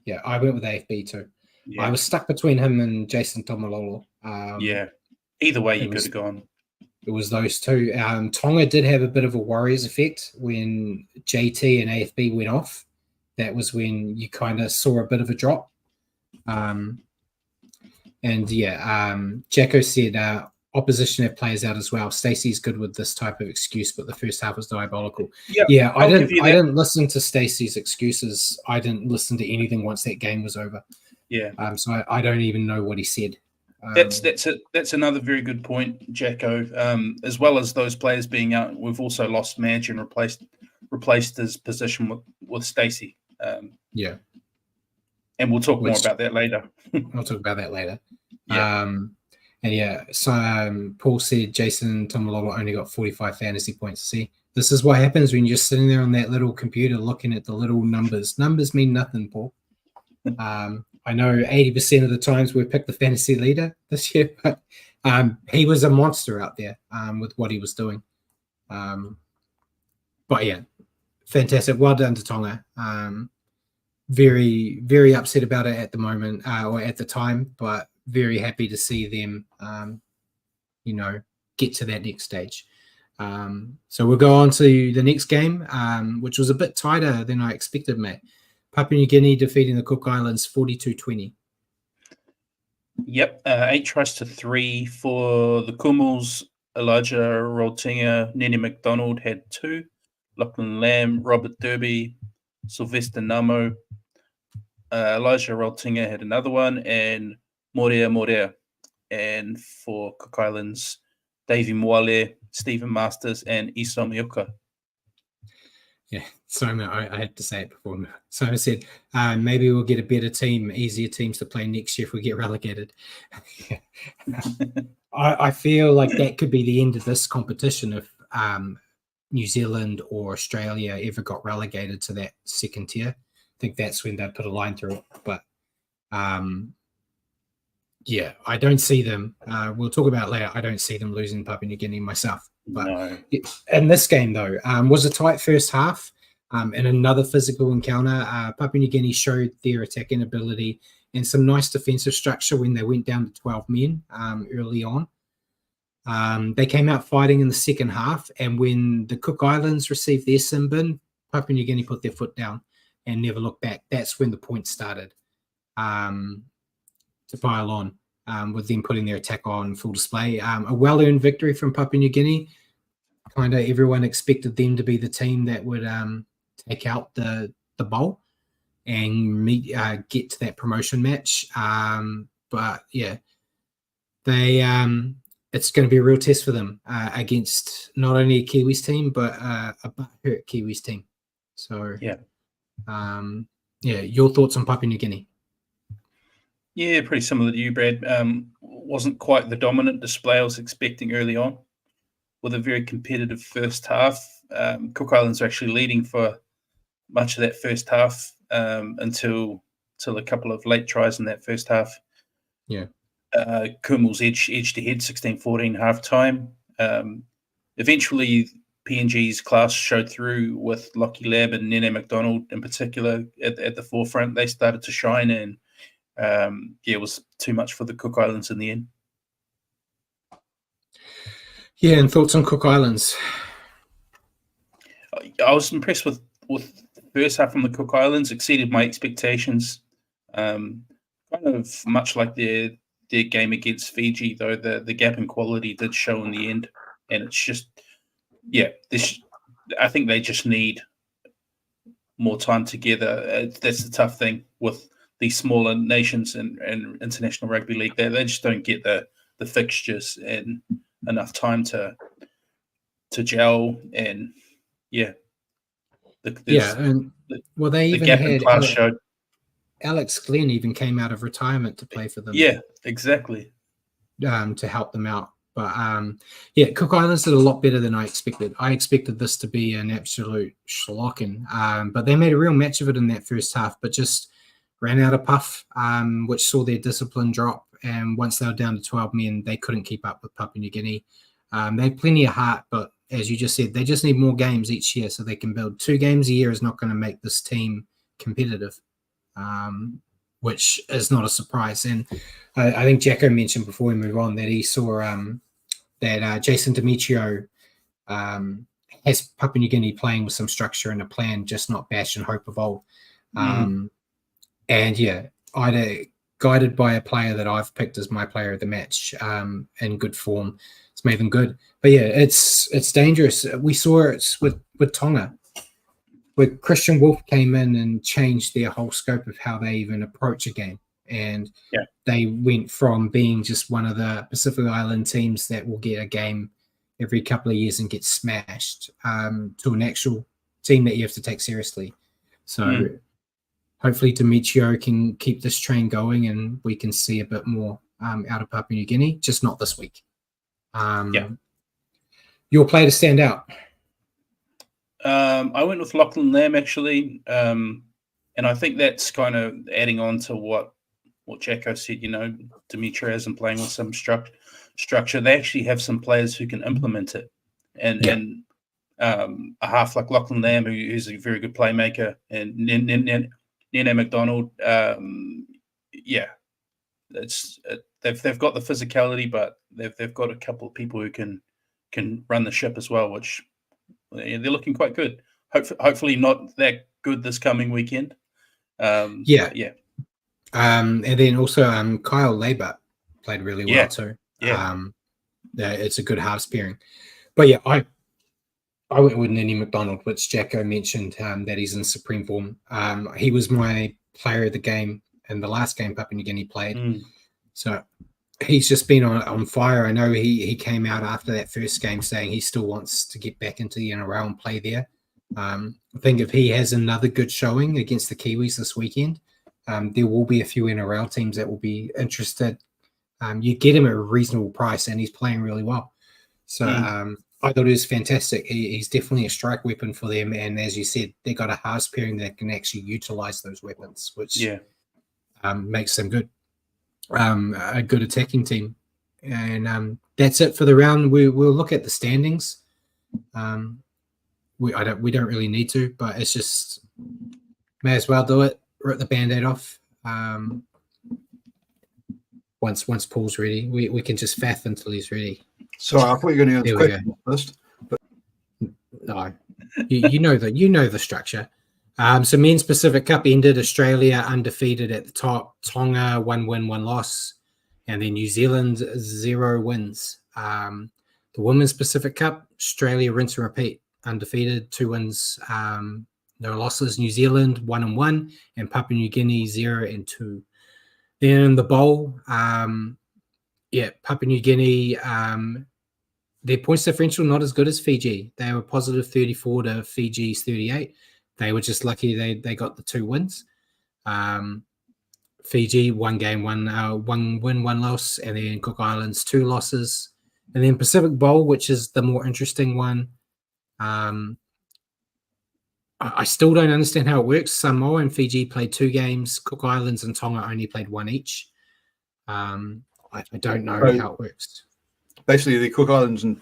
Yeah, I went with AFB too. Yeah. I was stuck between him and Jason Tomalolo. Either way, you could have gone. It was those two. Tonga did have a bit of a Warriors effect when JT and AFB went off. That was when you kind of saw a bit of a drop. Jacko said opposition have players out as well. Stacey's good with this type of excuse, but the first half was diabolical. I didn't listen to Stacey's excuses. I didn't listen to anything once that game was over. Yeah. So I don't even know what he said. That's another very good point, Jacko. As well as those players being out, we've also lost Madge and replaced his position with Stacey. And we'll talk more about that later. I'll talk about that later. Yeah. So Paul said Jason Tomalolo only got 45 fantasy points. See, this is what happens when you're sitting there on that little computer looking at the little numbers. Numbers mean nothing, Paul. I know 80% of the times we picked the fantasy leader this year, but he was a monster out there with what he was doing. But yeah, fantastic. Well done to Tonga. Very, very upset about it at the moment or at the time, but very happy to see them, get to that next stage. So we'll go on to the next game, which was a bit tighter than I expected, Matt. Papua New Guinea defeating the Cook Islands 42-20. Yep, 8 tries to 3 for the Kumals. Elijah Roltinga, Nene McDonald had 2. Lachlan Lamb, Robert Derby, Sylvester Namo. Elijah Roltinga had another one, and Morea. And for Cook Islands, Davey Mwale, Stephen Masters, and Isom Ioka. Yeah, so I had to say it before. So I said, maybe we'll get a better team, easier teams to play next year if we get relegated. I feel like that could be the end of this competition if New Zealand or Australia ever got relegated to that second tier. I think that's when they'd put a line through it. But I don't see them. We'll talk about it later. I don't see them losing Papua New Guinea myself. But in this game, though, was a tight first half. In another physical encounter, Papua New Guinea showed their attacking ability and some nice defensive structure when they went down to 12 men early on. They came out fighting in the second half, and when the Cook Islands received their sin bin, Papua New Guinea put their foot down and never looked back. That's when the points started to pile on. With them putting their attack on full display. A well-earned victory from Papua New Guinea. Kind of everyone expected them to be the team that would take out the bowl and get to that promotion match. But yeah, they it's going to be a real test for them against not only a Kiwis team, but a hurt Kiwis team. So your thoughts on Papua New Guinea? Yeah, pretty similar to you, Brad. Wasn't quite the dominant display I was expecting early on. With a very competitive first half, Cook Islands are actually leading for much of that first half until a couple of late tries in that first half. Yeah. Kumals edged ahead 16-14 half time. Eventually, PNG's class showed through with Lockie Lab and Nene McDonald in particular at the forefront. They started to shine, and it was too much for the Cook Islands in the end. Yeah, and thoughts on Cook Islands? I was impressed with the first half from the Cook Islands, exceeded my expectations. Kind of much like their game against Fiji, though the gap in quality did show in the end. And it's just, I think they just need more time together. That's the tough thing with these smaller nations and international rugby league. They just don't get the fixtures and enough time to gel. And yeah, and well, they even gap in had class showed. Alex Glenn even came out of retirement to play for them. Yeah, exactly. To help them out. But yeah, Cook Islands did a lot better than I expected. I expected this to be an absolute schlocking, but they made a real match of it in that first half, but just ran out of puff, which saw their discipline drop. And once they were down to 12 men, they couldn't keep up with Papua New Guinea. They had plenty of heart, but as you just said, they just need more games each year so they can build. 2 games a year is not going to make this team competitive, which is not a surprise. And I think Jacko mentioned before we move on that he saw that Jason Demetrio has Papua New Guinea playing with some structure and a plan, just not bash and hope of old. And yeah, guided by a player that I've picked as my player of the match in good form. It's made them good. But yeah, it's dangerous. We saw it with Tonga, where Christian Wolf came in and changed their whole scope of how they even approach a game. And they went from being just one of the Pacific Island teams that will get a game every couple of years and get smashed to an actual team that you have to take seriously. So hopefully Demetrio can keep this train going and we can see a bit more out of Papua New Guinea, just not this week. Your player to stand out? I went with Lachlan Lamb, actually. And I think that's kind of adding on to what Jacko said, Demetrio hasn't playing with some structure. They actually have some players who can implement it. And a half like Lachlan Lamb, who's a very good playmaker, and Nene McDonald, they've got the physicality, but they've got a couple of people who can run the ship as well, which they're looking quite good. Hopefully not that good this coming weekend. And then also Kyle Labert played really well too. It's a good halves pairing. But yeah, I went with Nene McDonald, which Jacko mentioned that he's in supreme form. He was my player of the game in the last game Papua New Guinea played. So he's just been on fire. I know he came out after that first game saying he still wants to get back into the NRL and play there. I think if he has another good showing against the Kiwis this weekend, there will be a few NRL teams that will be interested. You get him at a reasonable price and he's playing really well. So I thought it was fantastic. He's definitely a strike weapon for them. And as you said, they got a halves pairing that can actually utilize those weapons, which makes them good. A good attacking team. And that's it for the round. We'll look at the standings. We don't really need to, but it's just may as well do it. Rip the Band-Aid off. Once Paul's ready, we can just faff until he's ready. So I thought you were going to answer questions first. But... No, you know the structure. So Men's Pacific Cup ended. Australia undefeated at the top. Tonga 1 win, 1 loss, and then New Zealand 0 wins. The Women's Pacific Cup, Australia rinse and repeat, undefeated, 2 wins, no losses. New Zealand 1-1, and Papua New Guinea 0-2. Then in the bowl, Papua New Guinea, their points differential not as good as Fiji. They were positive 34 to Fiji's 38. They were just lucky they got the 2 wins. Fiji 1 game, 1 win, 1 loss, and then Cook Islands 2 losses. And then Pacific Bowl, which is the more interesting one. I still don't understand how it works. Samoa and Fiji played 2 games. Cook Islands and Tonga only played 1 each. I don't know how it works. Basically, the Cook Islands and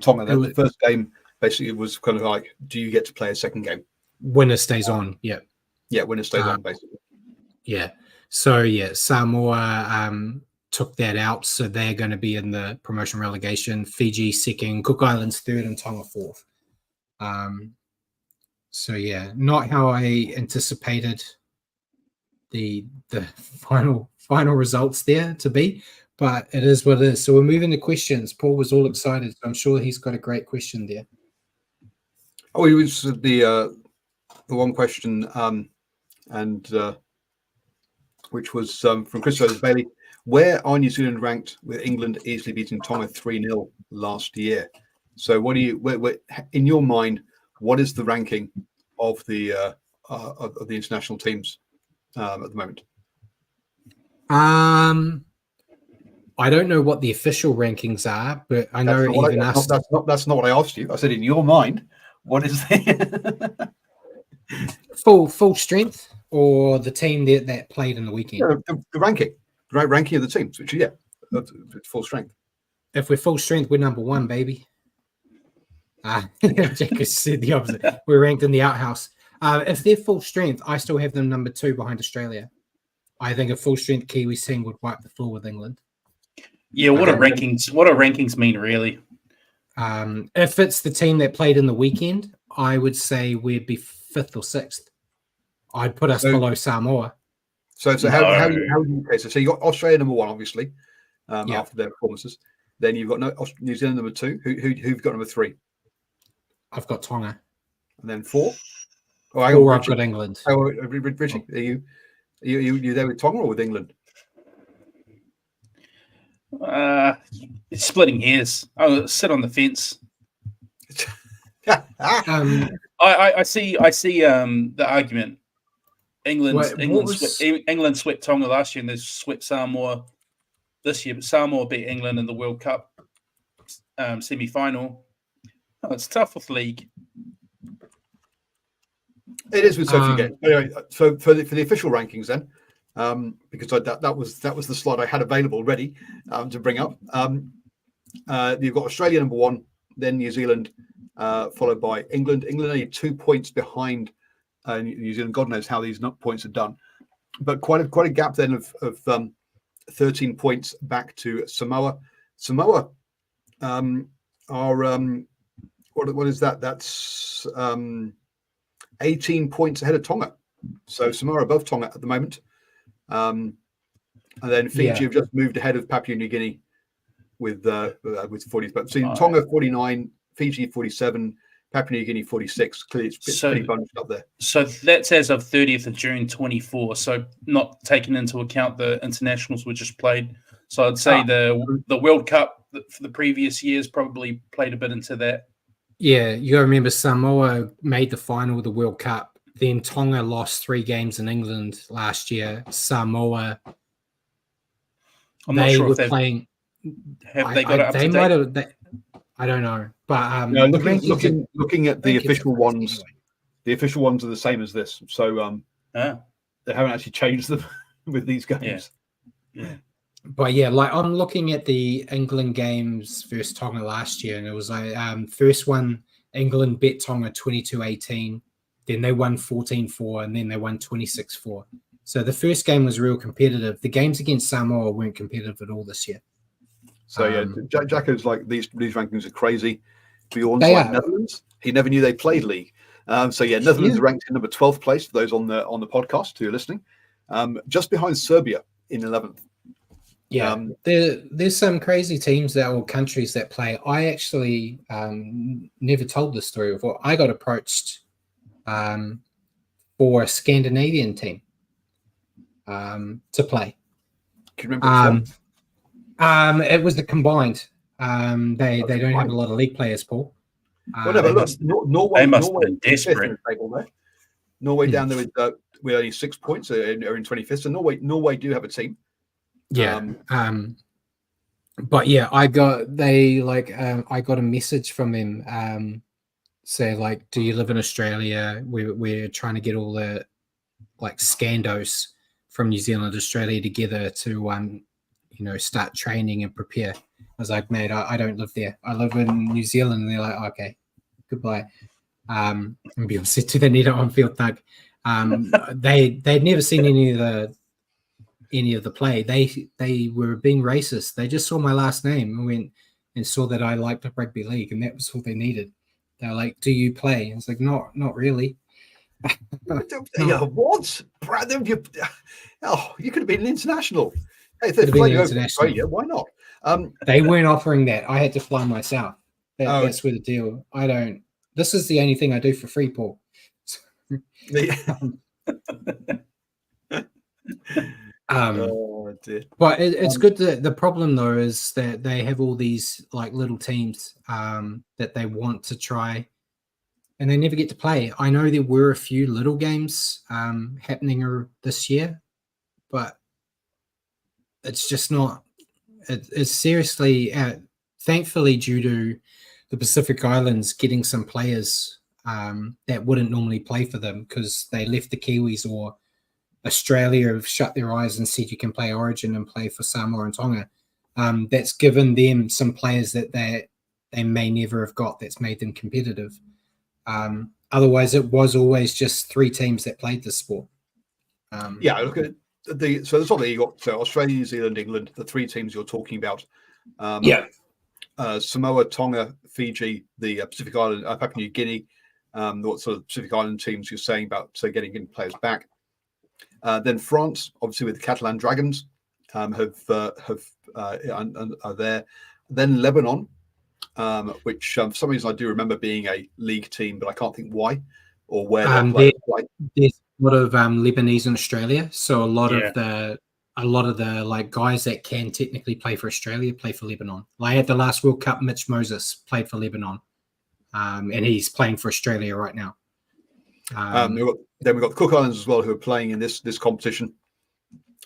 Tonga, the first game, basically it was kind of like, do you get to play a second game? Winner stays on, yeah. Yeah, winner stays on, basically. Yeah. So, Samoa took that out, so they're going to be in the promotion relegation. Fiji second, Cook Islands third, and Tonga fourth. Not how I anticipated the final results there to be, but it is what it is. So we're moving to questions. Paul was all excited, so I'm sure he's got a great question there. Oh, it was the one question, which was from Christopher Bailey. Where are New Zealand ranked with England easily beating Tonga 3-0 last year? So what do you, where, in your mind, what is the ranking of the international teams at the moment? I don't know what the official rankings are, but I know that's not what I asked you. I said, in your mind, what is the full strength or the team that played in the weekend? Yeah, the ranking, the right ranking of the teams, which that's full strength. If we're full strength, we're number one, baby. Jack said the opposite. We're ranked in the outhouse. If they're full strength, I still have them number 2 behind Australia. I think a full strength Kiwi team would wipe the floor with England. Yeah, what do rankings mean, really? If it's the team that played in the weekend, I would say we'd be 5th or 6th. I'd put us below Samoa. So how do you okay? So you got Australia number 1, obviously, after their performances. Then you've got New Zealand number 2. Who've got number 3? I've got Tonga. And then 4? I've got England. Richie, are you there with Tonga or with England? It's splitting hairs. I'll sit on the fence. I see the argument. England swept Tonga last year, and they swept Samoa this year. But Samoa beat England in the World Cup semi-final. Oh, it's tough with league. It is with so few games. Anyway, so for the official rankings, then, because that was the slide I had available ready to bring up. You've got Australia number 1, then New Zealand, followed by England. England only 2 points behind New Zealand. God knows how these points are done, but quite a gap then of 13 points back to Samoa. Samoa are what is that? That's 18 points ahead of Tonga. So Samoa above Tonga at the moment. And then Fiji have just moved ahead of Papua New Guinea with 40. But so Tonga 49, Fiji 47, Papua New Guinea 46. Clearly it's pretty bunched up there. So that's as of 30th of June 24. So not taking into account the internationals we just played. So I'd say the World Cup for the previous years probably played a bit into that. Yeah, you got to remember Samoa made the final of the World Cup. Then Tonga lost 3 games in England last year. Samoa, I'm not sure if they've playing. Have they got it up to date? I don't know, but looking at the official ones, anyway. The official ones are the same as this. So they haven't actually changed them with these games. Yeah. But yeah, like I'm looking at the England games versus Tonga last year, and it was like first one, England beat Tonga 22-18, then they won 14-4, and then they won 26-4. So the first game was real competitive. The games against Samoa weren't competitive at all this year. So Jacko's like these rankings are crazy. Bjorn's like Netherlands. He never knew they played league. Netherlands are ranked in number 12th place for those on the podcast who are listening, just behind Serbia in 11th. Yeah, there's some crazy teams or countries that play. I actually never told this story before. I got approached for a Scandinavian team to play. Can you remember? It was the combined. They don't have a lot of league players, Paul. Whatever. Look, Norway must have been desperate. Norway down there with only 6 points are in 25th. So Norway do have a team. Yeah. But yeah, I got a message from them say like, do you live in Australia? We're trying to get all the like scandos from New Zealand, Australia together to start training and prepare. I was like, mate, I don't live there. I live in New Zealand. And they're like, okay, goodbye. And people said, do they need an on-field thug? They'd never seen any of the play. They were being racist. They just saw my last name and went and saw that I liked the rugby league, and that was all they needed. They're like, do you play? And it's like, not really. Yeah, what? You could have been an international. Hey, if they're flying over Australia, why not? They weren't offering that. I had to fly myself. That's where the deal. This is the only thing I do for free, Paul. Oh dear. But it's good that the problem though is that they have all these like little teams that they want to try, and they never get to play. I know there were a few little games happening this year, but it's just not. It's seriously, thankfully, due to the Pacific Islands getting some players that wouldn't normally play for them because they left the Kiwis, or Australia have shut their eyes and said you can play Origin and play for Samoa and Tonga. That's given them some players that they may never have got. That's made them competitive. Otherwise, it was always just 3 teams that played the sport. Look at so there's obviously you got Australia, New Zealand, England, the 3 teams you're talking about. Samoa, Tonga, Fiji, the Pacific Island, Papua New Guinea, what sort of Pacific Island teams you're saying about getting players back. Then France, obviously with the Catalan Dragons, are there. Then Lebanon, which for some reason I do remember being a league team, but I can't think why or where they play. There's a lot of Lebanese in Australia, so a lot of the like guys that can technically play for Australia play for Lebanon. Like at the last World Cup, Mitch Moses played for Lebanon, and he's playing for Australia right now. Then we've got the Cook Islands as well, who are playing in this competition.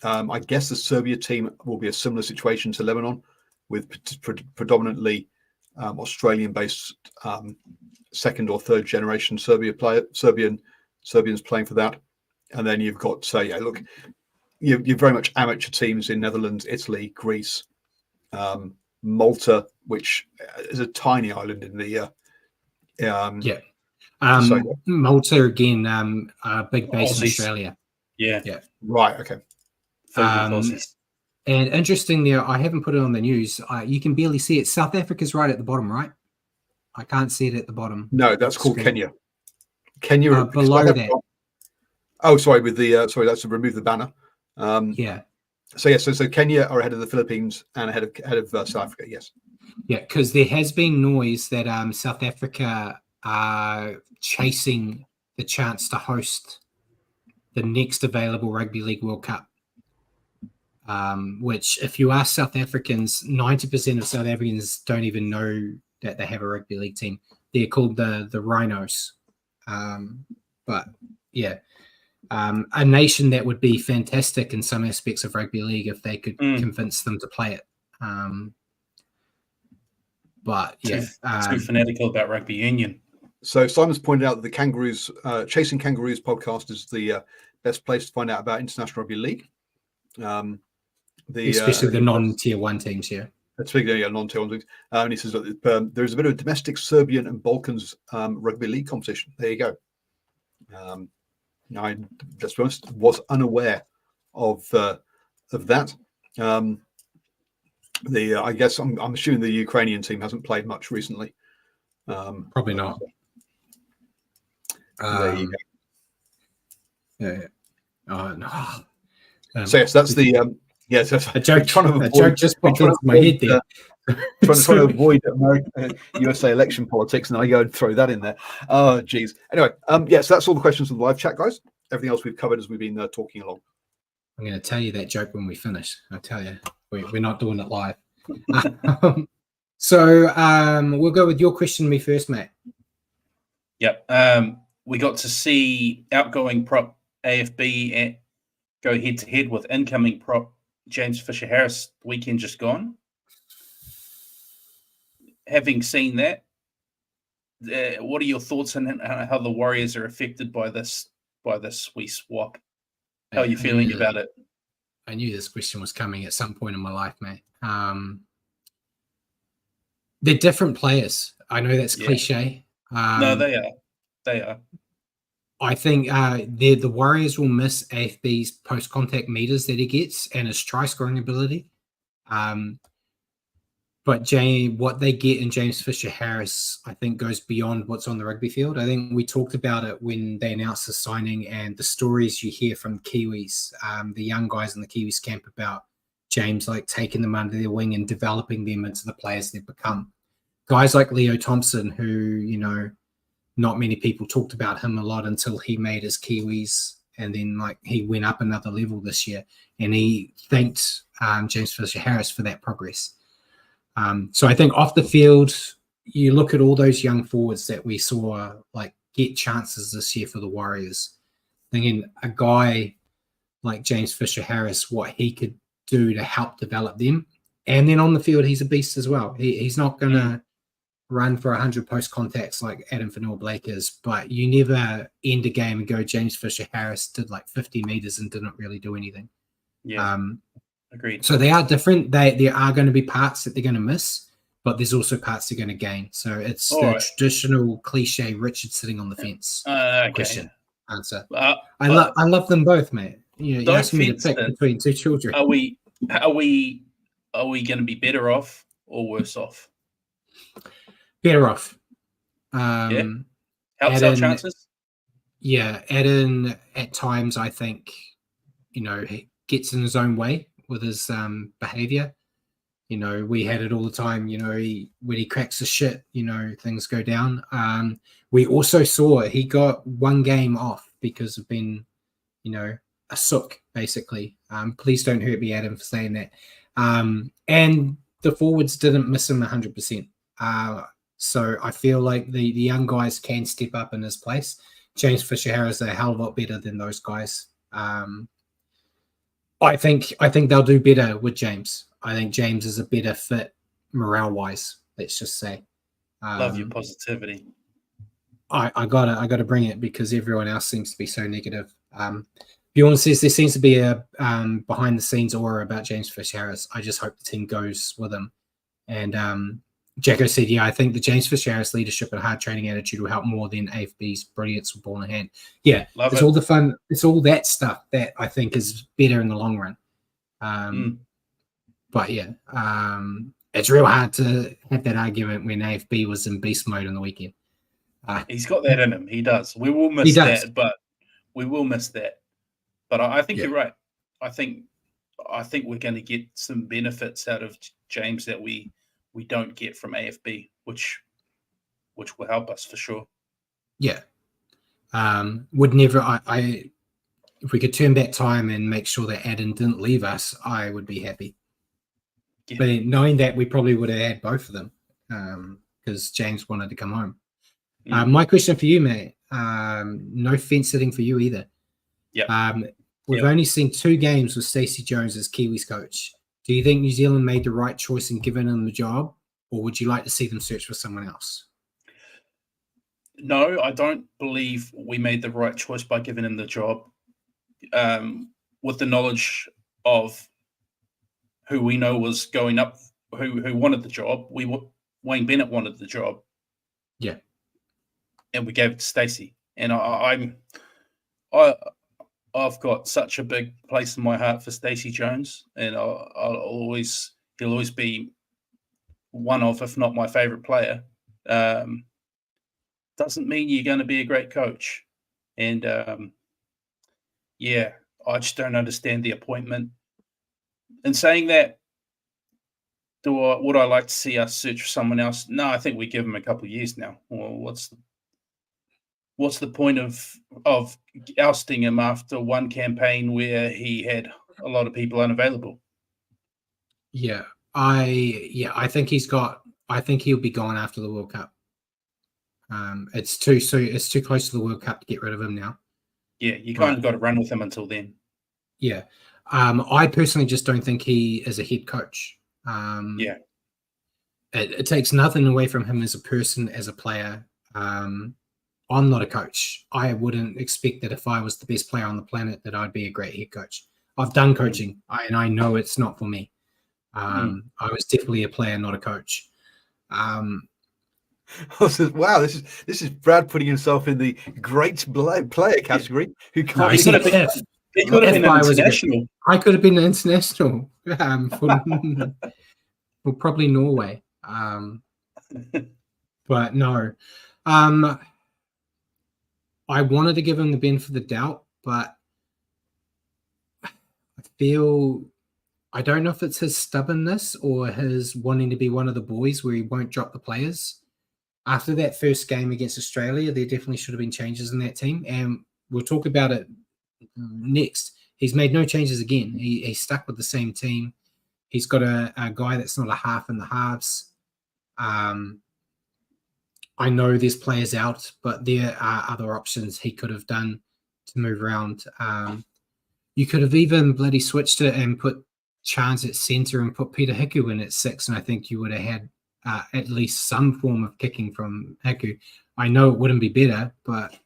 I guess the Serbia team will be a similar situation to Lebanon, with predominantly Australian-based second or third generation Serbians playing for that. And then you've got you're very much amateur teams in Netherlands, Italy, Greece, Malta, which is a tiny island in the Malta again, a big base in Australia. Yeah. Right. Okay. And interesting there, I haven't put it on the news. You can barely see it. South Africa's right at the bottom, right? I can't see it at the bottom. No, that's called Kenya. Kenya below that. Oh, sorry. With the that's to remove the banner. So Kenya are ahead of the Philippines and ahead of South Africa. Yes. Yeah, because there has been noise that South Africa are chasing the chance to host the next available Rugby League World Cup. Which, if you ask South Africans, 90% of South Africans don't even know that they have a rugby league team. They're called the Rhinos. But yeah, a nation that would be fantastic in some aspects of rugby league if they could convince them to play it. But yeah, too fanatical about rugby union. So Simon's pointed out that the Kangaroos, Chasing Kangaroos podcast is the best place to find out about international rugby league. Especially the non-tier 1 teams here. Speaking of non-tier 1 teams, and he says that there's a bit of domestic Serbian and Balkans rugby league competition. There you go. I just was unaware of that. I guess I'm assuming the Ukrainian team hasn't played much recently. Probably not. There you go. Yeah. Oh no. So yes, that's the yes. A joke just popped into my head there. Trying to avoid USA election politics, and I go and throw that in there. Oh, geez. Anyway, yes, that's all the questions from the live chat, guys. Everything else we've covered as we've been talking along. I'm going to tell you that joke when we finish. I tell you, we're not doing it live. So we'll go with your question to me first, mate. Yep. We got to see outgoing prop AFB go head-to-head with incoming prop James Fisher-Harris the weekend just gone. Having seen that, what are your thoughts on how the Warriors are affected by this wee swap? How are you feeling about it? I knew this question was coming at some point in my life, mate. They're different players. I know that's cliche. No, they are. They are. I think the Warriors will miss AFB's post-contact meters that he gets and his try-scoring ability. But what they get in James Fisher-Harris, I think, goes beyond what's on the rugby field. I think we talked about it when they announced the signing, and the stories you hear from Kiwis, the young guys in the Kiwis camp about James like taking them under their wing and developing them into the players they've become. Guys like Leo Thompson, who, not many people talked about him a lot until he made his Kiwis, and then like he went up another level this year, and he thanked James Fisher-Harris for that progress. So I think off the field, you look at all those young forwards that we saw like get chances this year for the Warriors, thinking a guy like James Fisher-Harris, what he could do to help develop them. And then on the field, he's a beast as well. He's not going to run for 100 post contacts like Adam Fanua-Blake is, but you never end a game and go, James Fisher-Harris did like 50 meters and didn't really do anything. Yeah, agreed. So they are different. There are going to be parts that they're going to miss, but there's also parts they're going to gain. So it's traditional cliche Richard sitting on the fence question answer. I love them both, mate. You asked me to pick between two children. Are we going to be better off or worse off? Better off. Helps our chances. Yeah, Eden at times I think, he gets in his own way with his behavior. We had it all the time. When he cracks the shit, things go down. We also saw he got one game off because of being, a sook, basically. Please don't hurt me, Adam, for saying that. And the forwards didn't miss him 100%. So I feel like the young guys can step up in his place. James Fisher-Harris is a hell of a lot better than those guys. I think they'll do better with James. I think James is a better fit morale-wise, let's just say. Love your positivity. I gotta bring it because everyone else seems to be so negative. Bjorn says there seems to be a behind-the-scenes aura about James Fisher-Harris. I just hope the team goes with him. And Jacko said, I think the James Fisher-Harris leadership and hard training attitude will help more than AFB's brilliance with ball in hand. Yeah, it's all the fun. It's all that stuff that I think is better in the long run. But yeah, it's real hard to have that argument when AFB was in beast mode on the weekend. He's got that in him. He does. We will miss that, but we will miss that. But I think you're right. I think we're going to get some benefits out of James that we don't get from AFB, which will help us for sure. Yeah. Would never. I if we could turn back time and make sure that Adam didn't leave us, I would be happy. Yeah. But knowing that, we probably would have had both of them because James wanted to come home. My question for you, mate. No fence sitting for you either. Yeah. We've only seen 2 games with Stacey Jones as Kiwis coach. Do you think New Zealand made the right choice in giving him the job, or would you like to see them search for someone else? No, I don't believe we made the right choice by giving him the job. With the knowledge of who we know was going up, who wanted the job, Wayne Bennett wanted the job. Yeah. And we gave it to Stacey. And I've got such a big place in my heart for Stacey Jones, and he'll always be one of, if not my favorite player. Doesn't mean you're going to be a great coach. And I just don't understand the appointment. And saying that, would I like to see us search for someone else? No, I think we give him a couple of years now. Well, what's the point of ousting him after one campaign where he had a lot of people unavailable? I think he'll be gone after the World Cup. It's too close to the World Cup to get rid of him now. Yeah, you kind of got to run with him until then. Yeah. I personally just don't think he is a head coach. It takes nothing away from him as a person, as a player. I'm not a coach. I wouldn't expect that if I was the best player on the planet that I'd be a great head coach. I've done coaching, and I know it's not for me. I was definitely a player, not a coach. Wow, this is Brad putting himself in the great player category. Who can't? He could have been international. I could have been an international for probably Norway. But no. I wanted to give him the benefit of the doubt, but I don't know if it's his stubbornness or his wanting to be one of the boys where he won't drop the players. after that first game against Australia, there definitely should have been changes in that team, and we'll talk about it next. He's made no changes again. He's stuck with the same team. He's got a guy that's not a half in the halves. I know there's players out, but there are other options he could have done to move around. You could have even bloody switched it and put Chance at centre and put Peter Hiku in at 6, and I think you would have had at least some form of kicking from Hiku. I know it wouldn't be better, but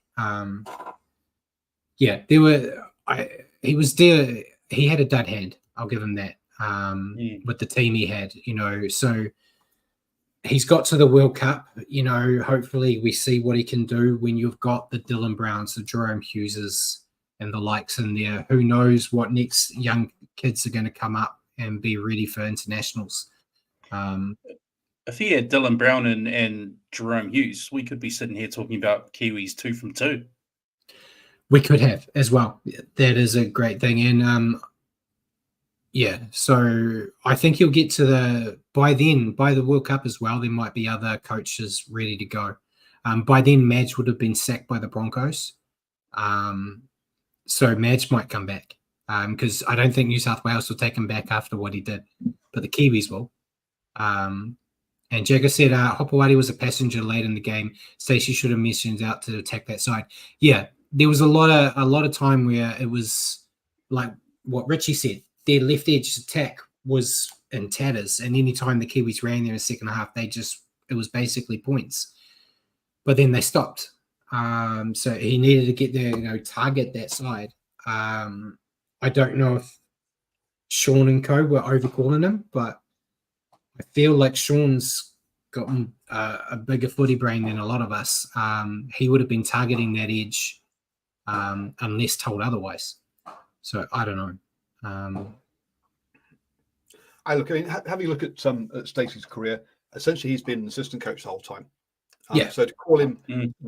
yeah, he was there. He had a dud hand. I'll give him that. With the team he had, so he's got to the World Cup. Hopefully we see what he can do when you've got the Dylan Browns, the Jerome Hugheses, and the likes in there. Who knows what next young kids are going to come up and be ready for internationals. If he had Dylan Brown and Jerome Hughes, we could be sitting here talking about Kiwis 2 from 2. We could have as well. That is a great thing. And yeah, so I think he'll get to by the World Cup as well, there might be other coaches ready to go. By then, Madge would have been sacked by the Broncos. So Madge might come back because I don't think New South Wales will take him back after what he did, but the Kiwis will. And Jagger said Hopewadi was a passenger late in the game. Stacey should have missions out to attack that side. Yeah, there was a lot of time where it was like what Richie said. Their left edge attack was in tatters, and any time the Kiwis ran there in the second half, it was basically points. But then they stopped. So he needed to get there, target that side. I don't know if Sean and co were overcalling him, but I feel like Sean's got a bigger footy brain than a lot of us. He would have been targeting that edge unless told otherwise. So I don't know. Having a look at Stacey's career, essentially he's been an assistant coach the whole time. Yeah. So to call him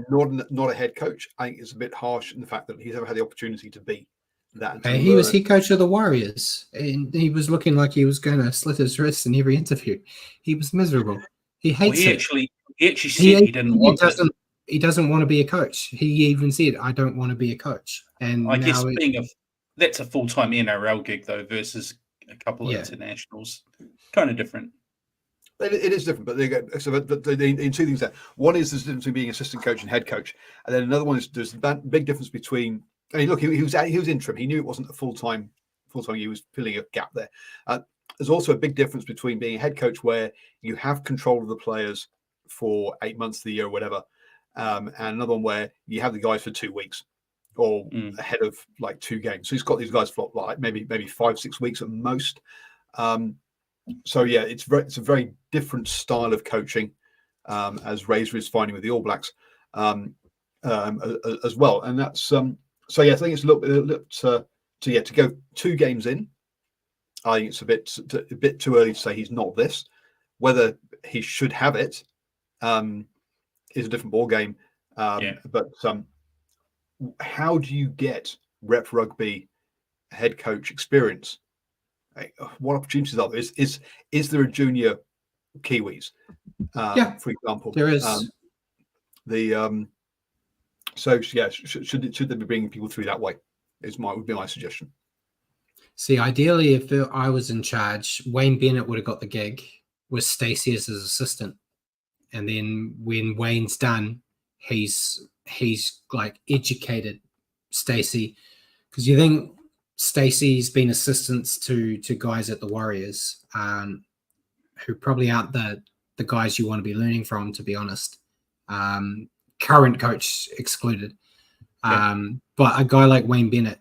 not a head coach, I think is a bit harsh in the fact that he's never had the opportunity to be that. He was head coach of the Warriors, and he was looking like he was going to slit his wrist in every interview. He was miserable. He hates it. He actually said he didn't want it. He doesn't want to be a coach. He even said, "I don't want to be a coach." And I guess that's a full-time NRL gig though versus a couple of internationals. Kind of different. It is different, but in two things there. One is there's a difference between being assistant coach and head coach, and then another one is there's a big difference between. I mean, look, he was interim. He knew it wasn't a full time. He was filling a gap there. There's also a big difference between being a head coach where you have control of the players for 8 months of the year or whatever, and another one where you have the guys for 2 weeks or ahead of like 2 games. So he's got these guys for like maybe 5-6 weeks at most. So yeah, it's a very different style of coaching, as Razor is finding with the All Blacks as well, and that's so yeah. I think it's to go 2 games in. I think it's a bit too early to say he's not this. Whether he should have it is a different ball game. But how do you get rep rugby head coach experience? What opportunities are there? Is there a junior Kiwis? For example, there is. So yeah, should they be bringing people through that way? Would be my suggestion. See, ideally, if I was in charge, Wayne Bennett would have got the gig with Stacey as his assistant, and then when Wayne's done, he's like educated Stacey, because you think Stacey's been assistants to guys at the Warriors, who probably aren't the guys you want to be learning from, to be honest. Current coach excluded. But a guy like Wayne Bennett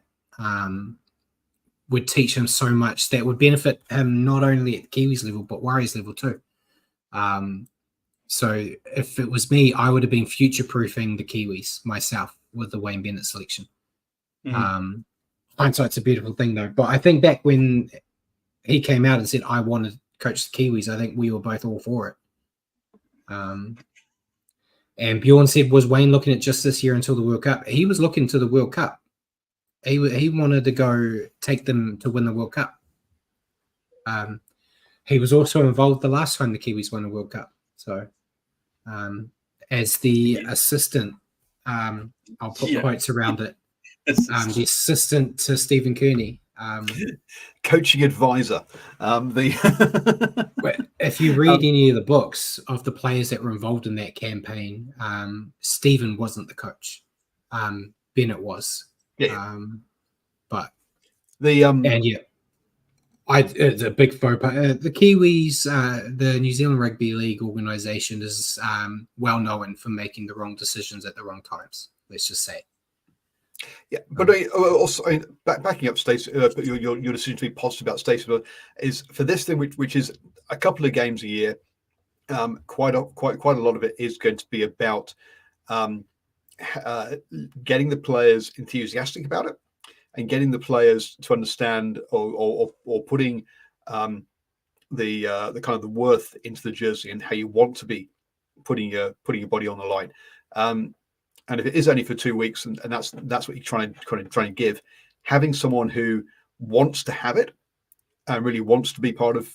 would teach him so much that would benefit him not only at Kiwis level, but Warriors level too. So if it was me, I would have been future-proofing the Kiwis myself with the Wayne Bennett selection. Hindsight's a beautiful thing, though. But I think back when he came out and said, I want to coach the Kiwis, I think we were both all for it. And Bjorn said, was Wayne looking at just this year until the World Cup? He was looking to the World Cup. He wanted to go take them to win the World Cup. He was also involved the last time the Kiwis won the World Cup. So as the assistant. I'll put quotes around it. The assistant to Stephen Kearney. Coaching advisor. If you read any of the books of the players that were involved in that campaign, Stephen wasn't the coach. Bennett was. Yeah. But and yeah, it's a big faux pas. The Kiwis, the New Zealand Rugby League organisation is well known for making the wrong decisions at the wrong times. Let's just say. Yeah, but also backing up Stacey, your decision to be positive about Stacey is for this thing, which is a couple of games a year. Quite a lot of it is going to be about getting the players enthusiastic about it, and getting the players to understand or putting the kind of the worth into the jersey and how you want to be putting your body on the line. And if it is only for 2 weeks, and that's what you're trying to give, having someone who wants to have it and really wants to be part of,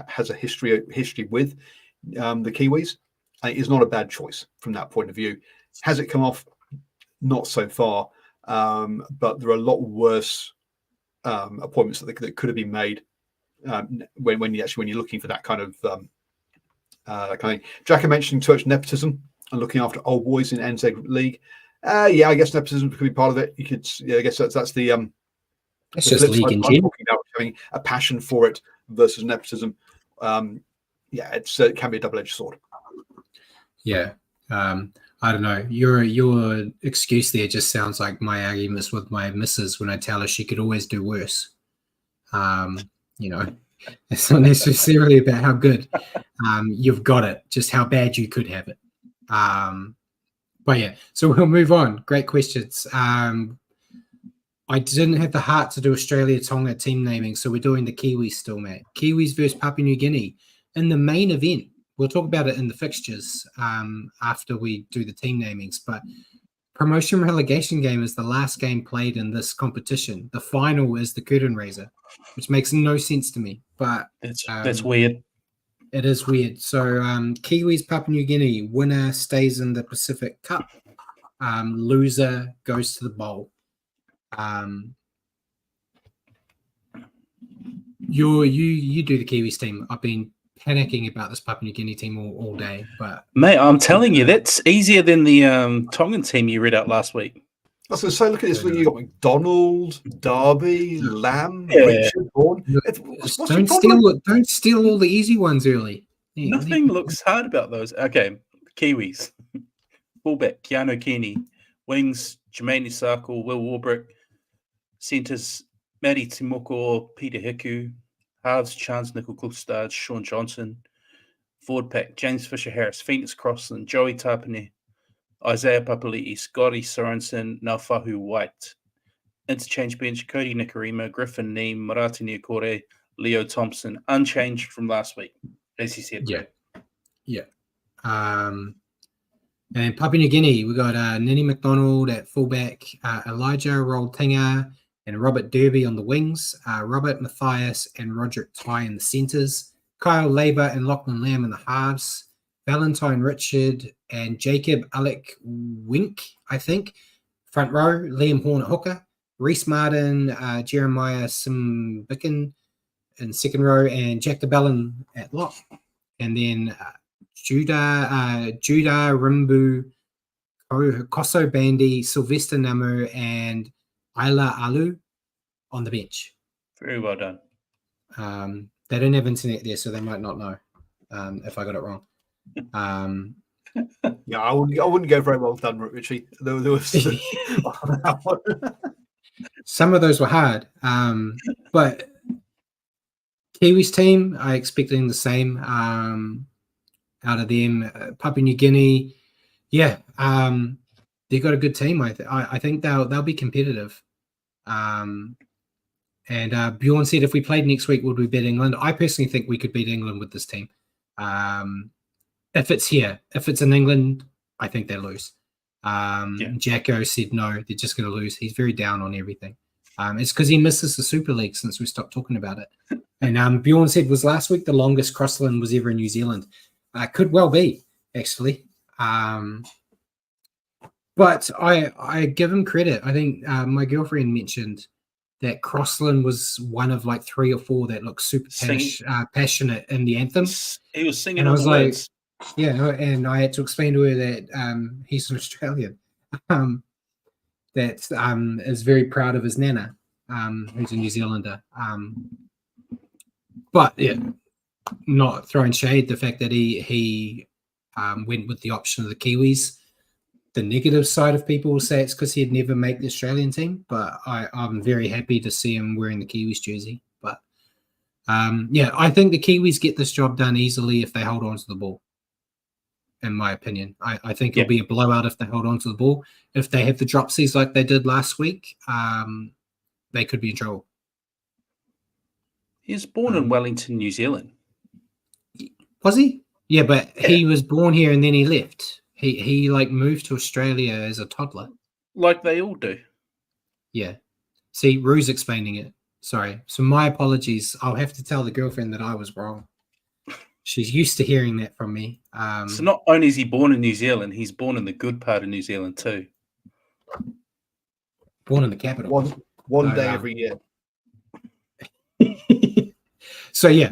has a history with the Kiwis, is not a bad choice from that point of view. Has it come off? Not so far, but there are a lot worse appointments that could have been made when you're looking for that kind of thing. Jack mentioned too much nepotism and looking after old boys in NZ League. Yeah, I guess nepotism could be part of it. You could, I guess that's the it's just league in general. Having a passion for it versus nepotism. Yeah, it can be a double-edged sword. Yeah, I don't know. Your excuse there just sounds like my arguments with my missus when I tell her she could always do worse. It's not necessarily about how good you've got it, just how bad you could have it. But yeah, so we'll move on. Great questions. I didn't have the heart to do Australia-Tonga team naming, so we're doing the Kiwis still, mate. Kiwis versus Papua New Guinea in the main event. We'll talk about it in the fixtures after we do the team namings, but promotion relegation game is the last game played in this competition. The final is the curtain raiser, which makes no sense to me, but that's weird. It is weird. So Kiwis, Papua New Guinea, winner stays in the Pacific Cup. Loser goes to the bowl. You do the Kiwis team. I've been panicking about this Papua New Guinea team all day, but mate, I'm telling you, that's easier than the Tongan team you read out last week. I was going to say, look at this. You got McDonald, Darby, Lamb, Richard, Bourne. Don't steal all the easy ones early. Yeah, nothing looks hard about those. Okay, Kiwis. Fullback, Keanu Kenny. Wings, Jermaine Isako, Will Warbrick. Centres, Matty Timoko, Peter Hiku. Halves, Chance Nickel Klustad, Sean Johnson. Forward pack, James Fisher-Harris, Phoenix Crossland, Joey Tapine, Isaiah Papali'i, Scotty Sorensen, Naufahu White. Interchange bench, Cody Nikarima, Griffin Neem, Marati Niokore, Leo Thompson, unchanged from last week, as he said. Yeah. And Papua New Guinea, we got Nini McDonald at fullback, Elijah Roltinga and Robert Derby on the wings, Robert Matthias and Roderick Ty in the centres, Kyle Labour and Lachlan Lamb in the halves, Valentine Richard and Jacob Alec Wink, I think. Front row, Liam Horn at hooker, Reese Martin, Jeremiah Simbikin in second row, and Jack DeBellin at lock. And then Judah Rimbu, Koso Bandy, Sylvester Namu, and Ayla Alu on the bench. Very well done. They didn't have internet there, so they might not know if I got it wrong. Yeah, I wouldn't go very well done, Richie. There was some of those were hard, but Kiwis team, I expecting the same out of them. Papua New Guinea, yeah, they've got a good team. I think they'll be competitive. And Bjorn said if we played next week, would we beat England? I personally think we could beat England with this team. If it's here, if it's in England, I think they lose. Jacko said no, they're just going to lose. He's very down on everything. It's because he misses the Super League since we stopped talking about it. And Bjorn said was last week the longest Crossland was ever in New Zealand. Could well be, actually. But I give him credit. I think my girlfriend mentioned that Crossland was one of like 3 or 4 that looked super passionate in the anthem. He was singing And I all was the like, words. yeah, and I had to explain to her that he's an Australian that is very proud of his nana, who's a New Zealander. But yeah, not throwing shade, the fact that he went with the option of the Kiwis. The negative side of people will say it's because he'd never make the Australian team, but I'm very happy to see him wearing the Kiwis jersey. But yeah, I think the Kiwis get this job done easily if they hold on to the ball, in my opinion. I think it'll be a blowout if they hold on to the ball. If they have the dropsies like they did last week, they could be in trouble. He was born in Wellington, New Zealand. Was he? Yeah, but he was born here and then he left. He like moved to Australia as a toddler. Like they all do. Yeah. See, Rue's explaining it. Sorry. So my apologies. I'll have to tell the girlfriend that I was wrong. She's used to hearing that from me. So not only is he born in New Zealand, he's born in the good part of New Zealand too. Born in the capital. One day every year. So yeah,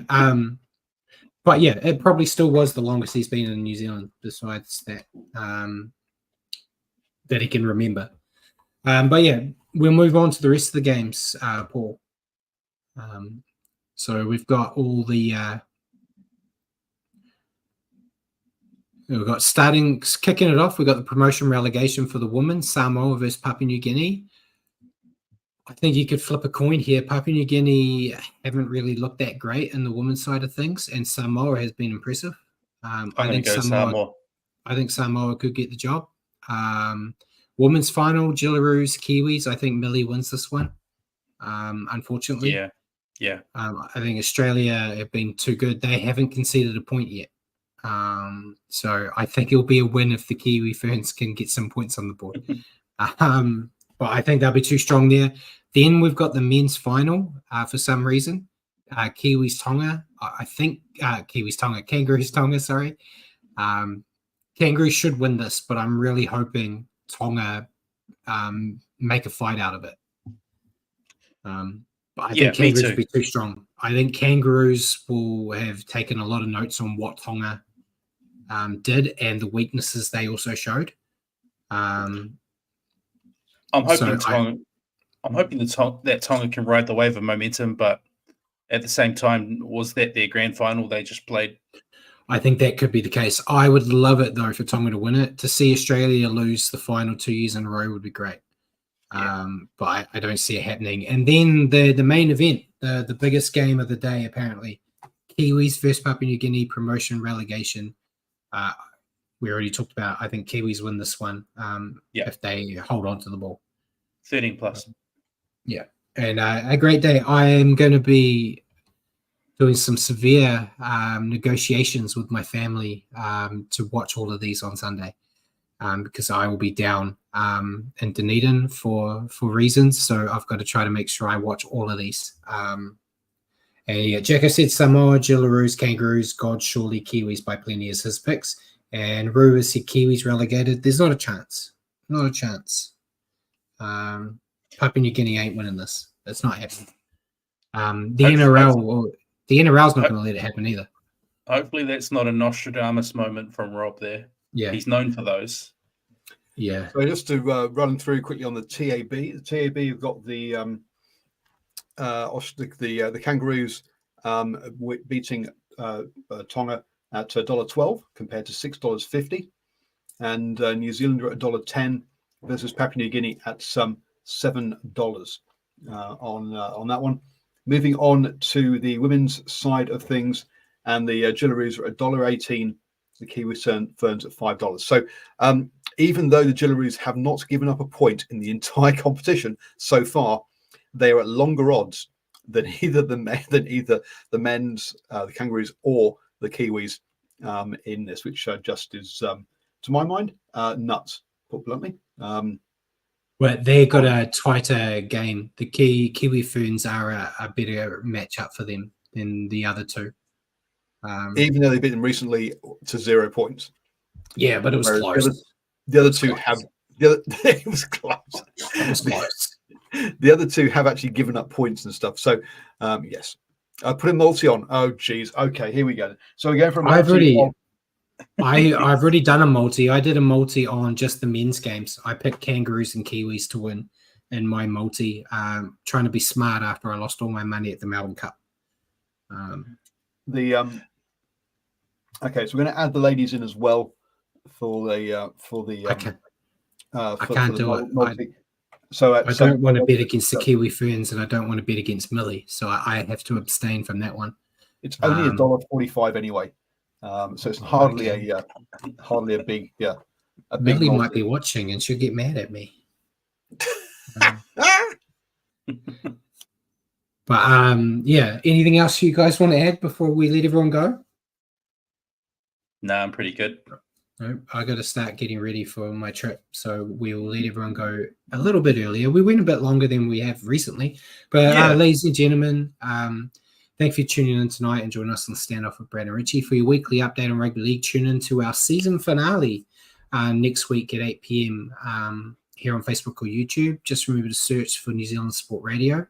but yeah, it probably still was the longest he's been in New Zealand, besides that that he can remember. But yeah, we'll move on to the rest of the games, Paul. So we've got all the we've got kicking it off. We've got the promotion relegation for the women, Samoa versus Papua New Guinea. I think you could flip a coin here. Papua New Guinea haven't really looked that great in the women's side of things, and Samoa has been impressive. I think Samoa could get the job. Women's final, Jillaroos, Kiwis. I think Millie wins this one. Unfortunately, yeah. I think Australia have been too good. They haven't conceded a point yet. So I think it'll be a win if the Kiwi Ferns can get some points on the board. But I think they'll be too strong there. Then we've got the men's final for some reason. Kiwis Tonga. I think Kangaroos Tonga, sorry. Kangaroos should win this, but I'm really hoping Tonga make a fight out of it. But I think Kangaroos will be too strong. I think Kangaroos will have taken a lot of notes on what Tonga did and the weaknesses they also showed. I'm hoping that Tonga can ride the wave of momentum, but at the same time, was that their grand final they just played? I think that could be the case. I would love it, though, for Tonga to win it. To see Australia lose the final 2 years in a row would be great. But I don't see it happening. And then the main event, the biggest game of the day, apparently, Kiwis versus Papua New Guinea promotion relegation. We already talked about, I think Kiwis win this one if they hold on to the ball. 13 plus. Yeah. And a great day. I am going to be doing some severe negotiations with my family to watch all of these on Sunday because I will be down in Dunedin for reasons. So I've got to try to make sure I watch all of these. And yeah, Jacko said Samoa, Jillaroos, Kangaroos, God, surely Kiwis by plenty as his picks. And Rue has said Kiwis relegated. There's not a chance. Not a chance. Papua New Guinea ain't winning this. It's not happening. The NRL's not going to let it happen either. Hopefully that's not a Nostradamus moment from Rob there. Yeah. He's known for those. Yeah. So just to run through quickly on the TAB. The TAB have got the Kangaroos beating Tonga at $1.12 compared to $6.50, and New Zealand are at $1.10 versus Papua New Guinea at some $7 on that one. Moving on to the women's side of things, and the Jillaroos are at $1.18, the Kiwi Ferns at $5. So even though the Jillaroos have not given up a point in the entire competition so far, they are at longer odds than either the men's, the Kangaroos, or the Kiwis in this, which just is, to my mind, nuts, put bluntly. Well, they got a tighter game. The Kiwi Ferns are a better matchup for them than the other two. Even though they beat them recently to 0 points. Yeah, but it was Whereas close. The other two close. have the other. It was close. It was close. The other two have actually given up points and stuff. So yes, I put a multi on. Oh geez. Okay, here we go. So we're going for a multi. I've already done a multi. I did a multi on just the men's games. I picked Kangaroos and Kiwis to win in my multi, trying to be smart after I lost all my money at the Melbourne Cup. Okay, so we're going to add the ladies in as well for the I can't the do it. multi. So I don't want to bet against the Kiwi Ferns, and I don't want to bet against Millie, so I have to abstain from that one. It's only $1.45 anyway, so it's hardly a big a big. Millie might be watching, and she'll get mad at me. But yeah. Anything else you guys want to add before we let everyone go? No, I'm pretty good. No, I got to start getting ready for my trip, so we'll let everyone go a little bit earlier. We went a bit longer than we have recently, but ladies and gentlemen, thank you for tuning in tonight and joining us on the Standoff with Brad and Richie. For your weekly update on rugby league, tune into our season finale next week at 8 p.m. Here on Facebook or YouTube. Just remember to search for New Zealand Sport Radio.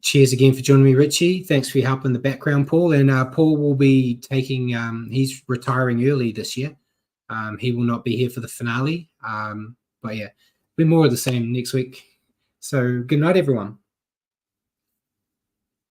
Cheers again for joining me, Richie. Thanks for your help in the background, Paul. And Paul will be taking, he's retiring early this year. He will not be here for the finale. But yeah, be more of the same next week. So good night, everyone.